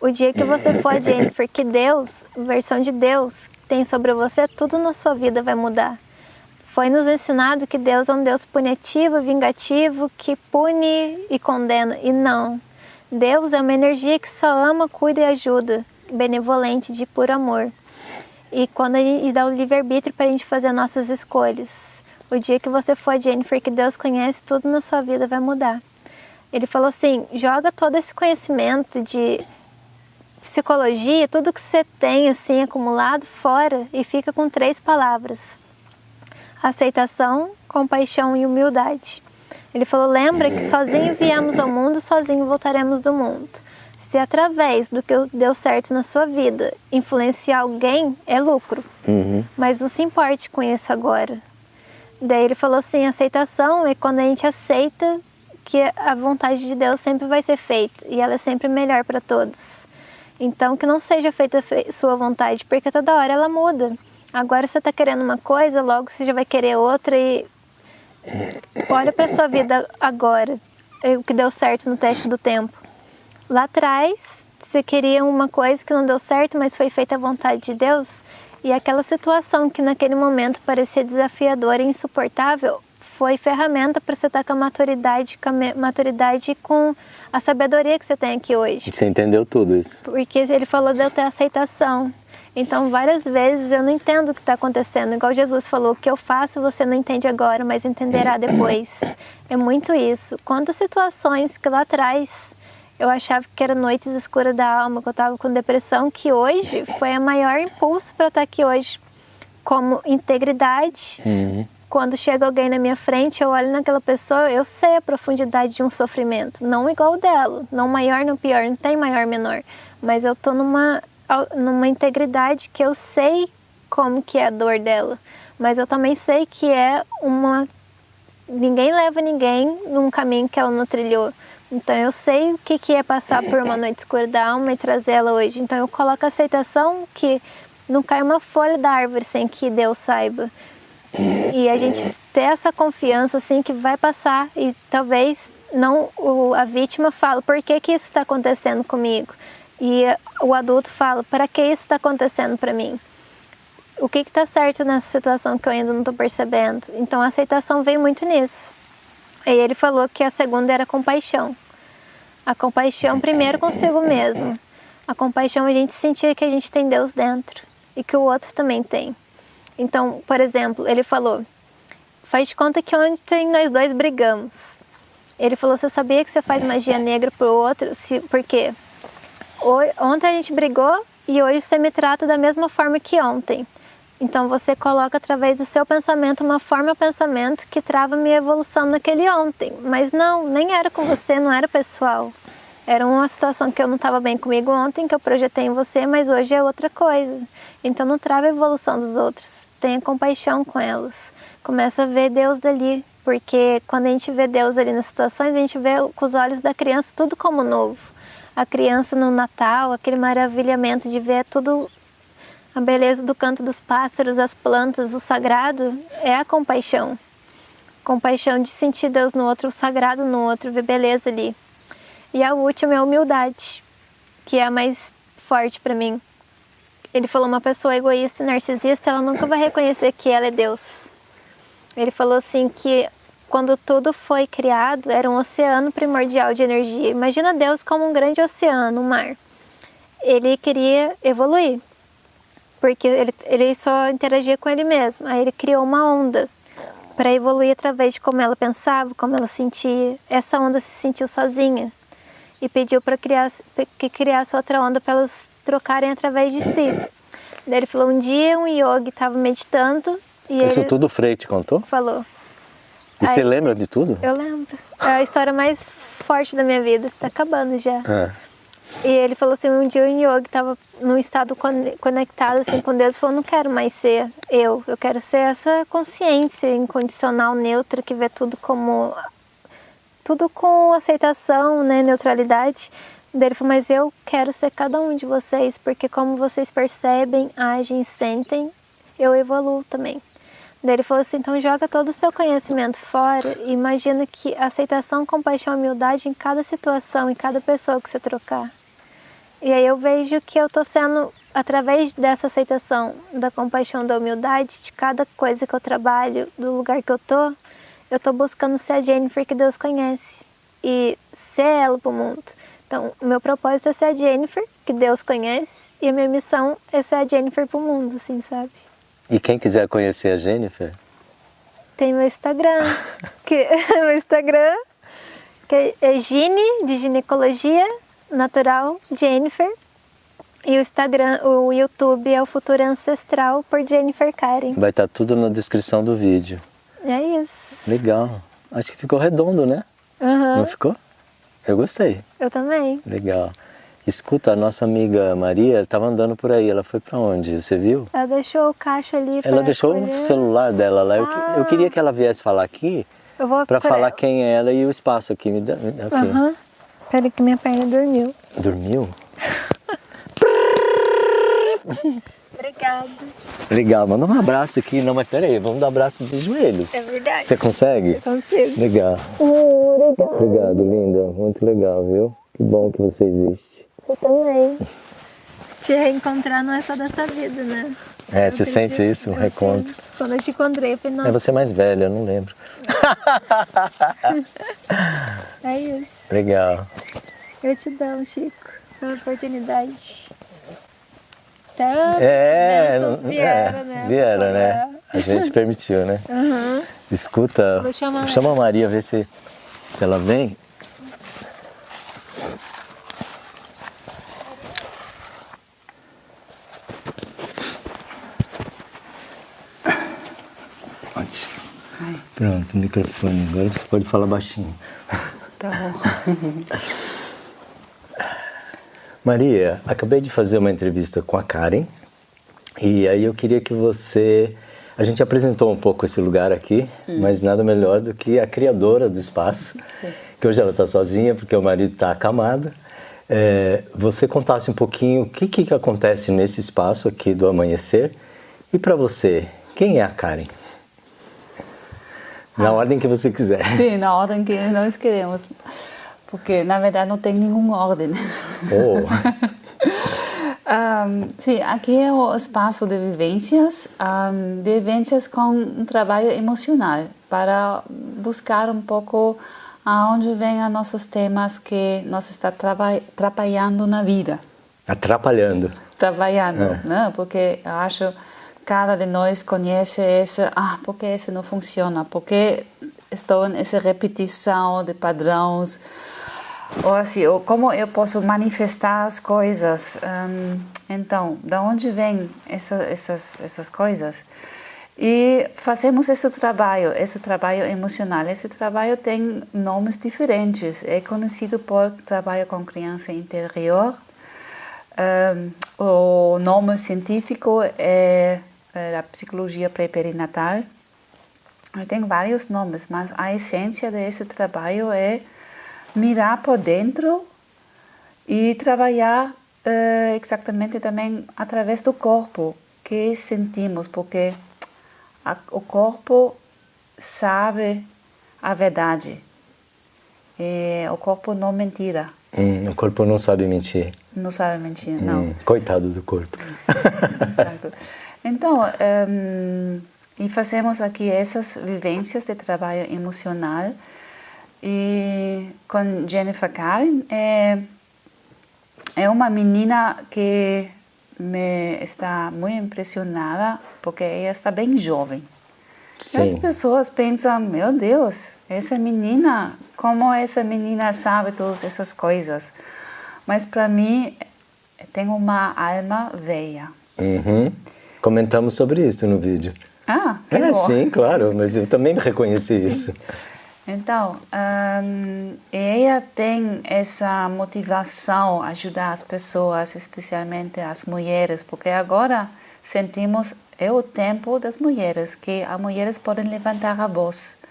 O dia que você for a Jennifer que Deus, versão de Deus, tem sobre você, tudo na sua vida vai mudar. Foi nos ensinado que Deus é um Deus punitivo, vingativo, que pune e condena. E não. Deus é uma energia que só ama, cuida e ajuda, benevolente, de puro amor. E quando ele dá o livre-arbítrio para a gente fazer nossas escolhas. O dia que você for, Jennifer, que Deus conhece, tudo na sua vida vai mudar. Ele falou assim, joga todo esse conhecimento de psicologia, tudo que você tem assim acumulado fora e fica com 3 palavras: aceitação, compaixão e humildade. Ele falou, lembra que sozinho viemos ao mundo, sozinho voltaremos do mundo. Se através do que deu certo na sua vida influenciar alguém, é lucro. Mas não se importe com isso agora. Daí ele falou assim, aceitação é quando a gente aceita que a vontade de Deus sempre vai ser feita e ela é sempre melhor para todos. Então que não seja feita sua vontade, porque toda hora ela muda. Agora você está querendo uma coisa, logo você já vai querer outra e olha para sua vida agora, o que deu certo no teste do tempo. Lá atrás, você queria uma coisa que não deu certo, mas foi feita à vontade de Deus, e aquela situação que naquele momento parecia desafiadora e insuportável, foi ferramenta para você estar com a maturidade com a sabedoria que você tem aqui hoje. Você entendeu tudo isso? Porque ele falou de eu ter aceitação. Então, várias vezes eu não entendo o que está acontecendo. Igual Jesus falou, o que eu faço você não entende agora, mas entenderá depois. É muito isso. Quantas situações que lá atrás eu achava que era noites escuras da alma, que eu estava com depressão, que hoje foi a maior impulso para eu estar aqui hoje. Como integridade. Quando chega alguém na minha frente, eu olho naquela pessoa, eu sei a profundidade de um sofrimento. Não igual o dela, não maior, não pior, não tem maior, menor. Mas eu tô numa integridade que eu sei como que é a dor dela. Mas eu também sei que é ninguém leva ninguém num caminho que ela não trilhou. Então eu sei o que é passar por uma noite escura da alma e trazer ela hoje. Então eu coloco a aceitação que não cai uma folha da árvore sem que Deus saiba. E a gente ter essa confiança assim que vai passar e talvez não a vítima fala, por que isso está acontecendo comigo? E o adulto fala, para que isso está acontecendo para mim? O que está certo nessa situação que eu ainda não estou percebendo? Então a aceitação vem muito nisso. E ele falou que a segunda era a compaixão. A compaixão primeiro consigo mesmo. A compaixão a gente sentir que a gente tem Deus dentro e que o outro também tem. Então, por exemplo, ele falou, faz de conta que ontem nós dois brigamos. Ele falou, você sabia que você faz magia negra pro outro? Por quê? Ontem a gente brigou e hoje você me trata da mesma forma que ontem. Então você coloca através do seu pensamento uma forma de pensamento que trava a minha evolução naquele ontem. Mas não, nem era com você, não era pessoal. Era uma situação que eu não estava bem comigo ontem, que eu projetei em você, mas hoje é outra coisa. Então não trava a evolução dos outros. Tenha compaixão com elas. Começa a ver Deus dali, porque quando a gente vê Deus ali nas situações, a gente vê com os olhos da criança tudo como novo. A criança no Natal, aquele maravilhamento de ver tudo, a beleza do canto dos pássaros, as plantas, o sagrado, é a compaixão. Compaixão de sentir Deus no outro, o sagrado no outro, ver beleza ali. E a última é a humildade, que é a mais forte para mim. Ele falou, uma pessoa egoísta e narcisista, ela nunca vai reconhecer que ela é Deus. Ele falou assim que quando tudo foi criado, era um oceano primordial de energia. Imagina Deus como um grande oceano, um mar. Ele queria evoluir, porque ele só interagia com ele mesmo. Aí ele criou uma onda para evoluir através de como ela pensava, como ela sentia. Essa onda se sentiu sozinha e pediu para que criasse outra onda para elas trocarem através de si. Daí ele falou, um dia um yogi estava meditando e isso tudo o Frei te contou? Falou. E você lembra de tudo? Eu lembro. É a história mais forte da minha vida. Tá acabando já. E ele falou assim, um dia o yogi estava num estado conectado assim, com Deus e falou, não quero mais ser eu quero ser essa consciência incondicional, neutra, que vê tudo com aceitação, né, neutralidade. Daí ele falou, mas eu quero ser cada um de vocês, porque como vocês percebem, agem, sentem, eu evoluo também. Daí ele falou assim, então joga todo o seu conhecimento fora e imagina que aceitação, compaixão e humildade em cada situação, em cada pessoa que você trocar. E aí eu vejo que eu tô sendo através dessa aceitação, da compaixão, da humildade, de cada coisa que eu trabalho, do lugar que eu tô buscando ser a Jennifer que Deus conhece e ser ela pro mundo. Então, o meu propósito é ser a Jennifer que Deus conhece e a minha missão é ser a Jennifer pro mundo, assim, sabe? E quem quiser conhecer a Jennifer? Tem meu Instagram, meu Instagram, que é Gine, de ginecologia natural, Jennifer. E o Instagram, o YouTube é o Futuro Ancestral por Jennifer Karen. Vai estar tudo na descrição do vídeo. É isso. Legal. Acho que ficou redondo, né? Não ficou? Eu gostei. Eu também. Legal. Escuta, a nossa amiga Maria estava andando por aí. Ela foi para onde? Você viu? Ela deixou o caixa ali. Ela deixou o celular dela lá. Eu queria que ela viesse falar aqui para falar quem é ela e o espaço aqui. Me dá aqui. Peraí que minha perna dormiu. Dormiu? Obrigada. Legal, manda um abraço aqui. Não, mas peraí, vamos dar um abraço de joelhos. É verdade. Você consegue? Eu consigo. Legal. Obrigada. Obrigado, linda. Muito legal, viu? Que bom que você existe. Eu também. Te reencontrar não é só dessa vida, né? É, você sente isso, um reencontro. Quando eu te encontrei, eu falei, nossa. É você mais velha, eu não lembro. É isso. Legal. Gratidão, Chico, pela oportunidade. Até as bênçãos vieram, né? Vieram, né? A gente permitiu, né? Escuta, chama a Maria, ver se ela vem. Ótimo. Pronto, o microfone. Agora você pode falar baixinho. Tá bom. Maria, acabei de fazer uma entrevista com a Karen e aí eu queria que você... A gente apresentou um pouco esse lugar aqui, mas nada melhor do que a criadora do espaço, que hoje ela está sozinha porque o marido está acamado. Você contasse um pouquinho o que acontece nesse espaço aqui do Amanhecer e para você, quem é a Karen? Na ordem que você quiser. Sim, na ordem que nós queremos. Porque, na verdade, não tem nenhuma ordem. Sim, aqui é o espaço de vivências com um trabalho emocional, para buscar um pouco aonde vêm os nossos temas que nós está trabalhando na vida. Atrapalhando. Trabalhando, né? Porque eu acho cada de nós conhece esse, porque esse não funciona, porque estou nessa repetição de padrões, ou assim, ou como eu posso manifestar as coisas. Então, de onde vêm essas coisas? E fazemos esse trabalho emocional. Esse trabalho tem nomes diferentes. É conhecido por trabalho com criança interior. O nome científico é a psicologia pré-perinatal. Tem vários nomes, mas a essência desse trabalho é mirar por dentro e trabalhar exatamente também através do corpo que sentimos, porque o corpo sabe a verdade. O corpo não mentira. O corpo não sabe mentir. Não sabe mentir, não. Coitado do corpo. Exato. Então, e fazemos aqui essas vivências de trabalho emocional. E com Jennifer Karen é uma menina que me está muito impressionada porque ela está bem jovem. Sim. As pessoas pensam, meu Deus, essa menina, como essa menina sabe todas essas coisas? Mas para mim tem uma alma velha. Comentamos sobre isso no vídeo. Que bom. Sim, claro, mas eu também reconheci isso. Então, ela tem essa motivação a ajudar as pessoas, especialmente as mulheres, porque agora sentimos é o tempo das mulheres, que as mulheres podem levantar a voz,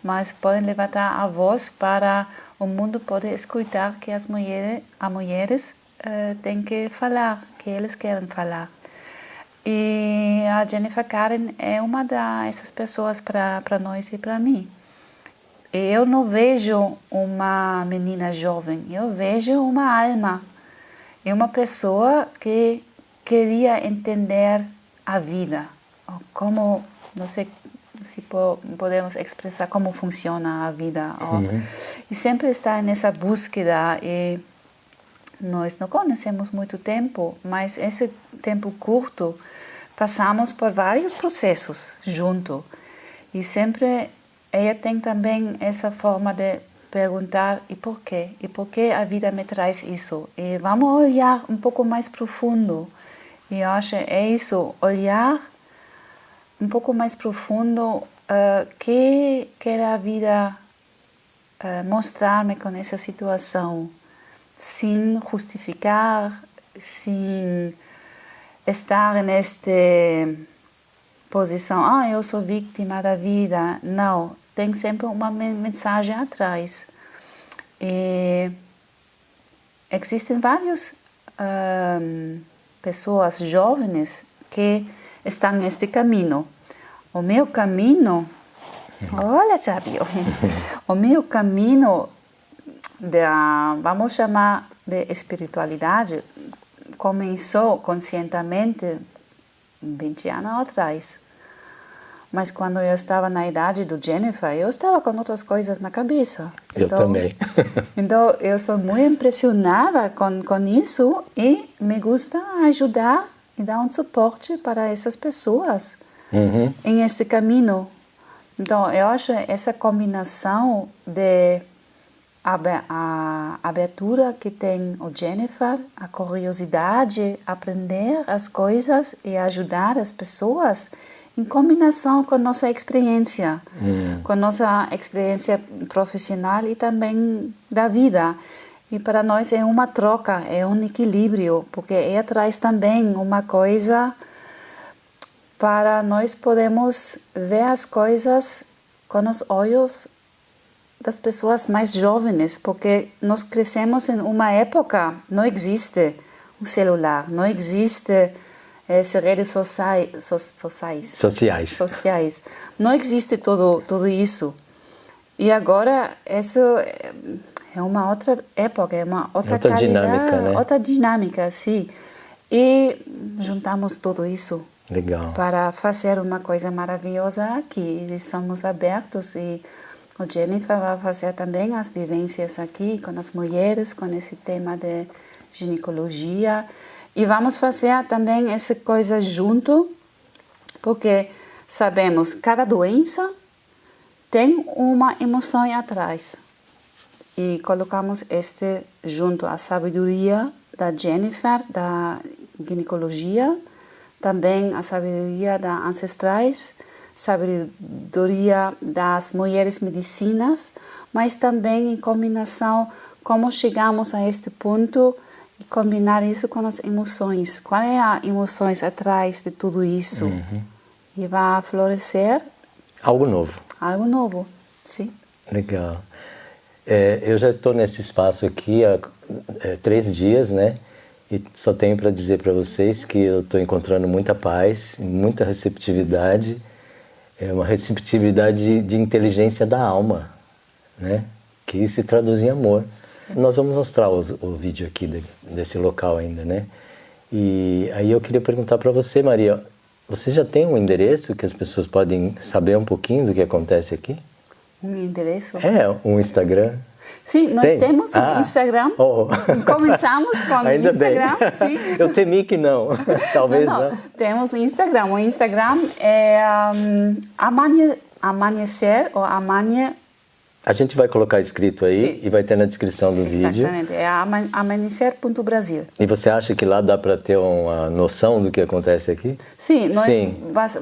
mas podem levantar a voz para o mundo poder escutar que as mulheres têm que falar, que eles querem falar. E a Jennifer Karen é uma dessas pessoas para nós e para mim. Eu não vejo uma menina jovem, eu vejo uma alma. É uma pessoa que queria entender a vida, como, não sei se podemos expressar como funciona a vida. E sempre está nessa búsqueda, e nós não conhecemos muito tempo, mas esse tempo curto passamos por vários processos junto. E sempre ela tem também essa forma de perguntar e por quê? E por que a vida me traz isso? E vamos olhar um pouco mais profundo. E eu acho que é isso, olhar um pouco mais profundo que quer a vida mostrar-me com essa situação, sem justificar, sem estar nesta posição, eu sou vítima da vida. Não, tem sempre uma mensagem atrás. E existem várias pessoas jovens que estão neste caminho. O meu caminho, olha, Sábio, o meu caminho, vamos chamar de espiritualidade, começou conscientemente 20 anos atrás. Mas quando eu estava na idade do Jennifer, eu estava com outras coisas na cabeça. Eu também. Então, eu sou muito impressionada com isso e me gusta ajudar e dar um suporte para essas pessoas em esse caminho. Então, eu acho essa combinação de a abertura que tem o Jennifer, a curiosidade, aprender as coisas e ajudar as pessoas em combinação com nossa experiência, com nossa experiência profissional e também da vida. E para nós é uma troca, é um equilíbrio, porque ela traz também uma coisa para nós podermos ver as coisas com os olhos das pessoas mais jovens, porque nós crescemos em uma época, não existe um celular, não existe redes sociais, não existe tudo isso. E agora isso é uma outra época, é uma outra dinâmica, né? Outra dinâmica, sim. E juntamos tudo isso. Legal. Para fazer uma coisa maravilhosa aqui. E somos abertos e o Jennifer vai fazer também as vivências aqui com as mulheres, com esse tema de ginecologia. E vamos fazer também essa coisa junto, porque sabemos que cada doença tem uma emoção atrás. E colocamos junto à sabedoria da Jennifer, da ginecologia, também a sabedoria das ancestrais, sabedoria das mulheres medicinas, mas também em combinação como chegamos a este ponto e combinar isso com as emoções. Qual é a emoções atrás de tudo isso? E vai florescer algo novo. Algo novo, sim. Legal. Eu já estou nesse espaço aqui há 3 dias, né? E só tenho para dizer para vocês que eu estou encontrando muita paz, muita receptividade, uma receptividade de inteligência da alma, né? Que se traduz em amor. Nós vamos mostrar o vídeo aqui desse local ainda, né? E aí eu queria perguntar para você, Maria, você já tem um endereço que as pessoas podem saber um pouquinho do que acontece aqui? Um endereço? Um Instagram. Sim, nós temos um Instagram. Começamos com o Instagram. Sim. Eu temi que não. Talvez não. Temos um Instagram. O Instagram é Amanhecer ou Amanhe. A gente vai colocar escrito aí. Sim. E vai ter na descrição do vídeo. Exatamente. É amanhecer.brasil. E você acha que lá dá para ter uma noção do que acontece aqui? Sim, nós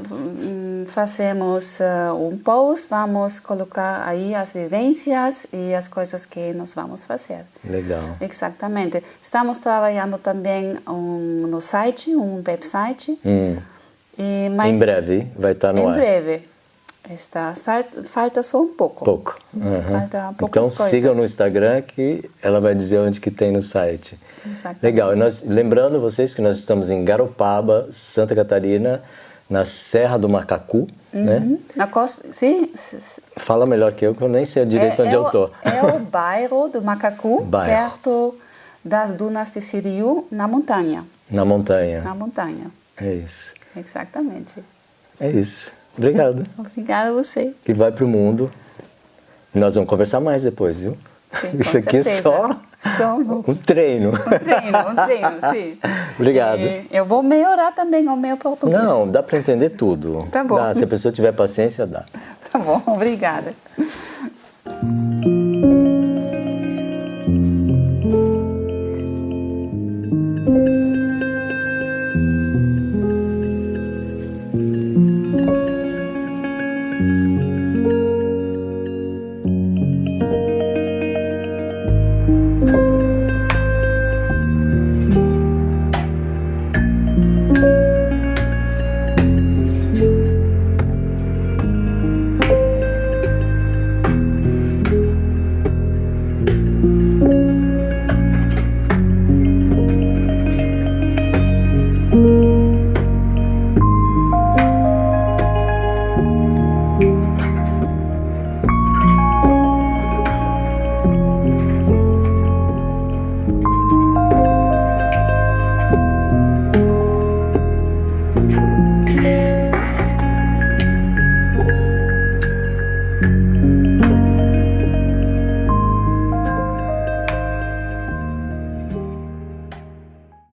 fazemos um post, vamos colocar aí as vivências e as coisas que nós vamos fazer. Legal. Exatamente. Estamos trabalhando também no site, um website. Em breve vai estar no ar. Em breve. Falta só um pouco. Falta poucas então coisas. Sigam no Instagram que ela vai dizer onde que tem no site. Exatamente. Legal. E lembrando vocês que nós estamos em Garopaba, Santa Catarina, na Serra do Macacu, né? Na costa, sim. Fala melhor que eu nem sei direito onde eu tô. É o bairro do Macacu, perto das dunas de Siriu, na montanha. Na montanha. Na montanha. É isso. Exatamente. É isso. Obrigado. Obrigada a você. Que vai pro mundo. Nós vamos conversar mais depois, viu? Sim, Isso aqui certeza. é só um treino. Um treino, sim. Obrigado. E eu vou melhorar também o meu português. Não, dá para entender tudo. Tá bom. Se a pessoa tiver paciência, dá. Tá bom, obrigada.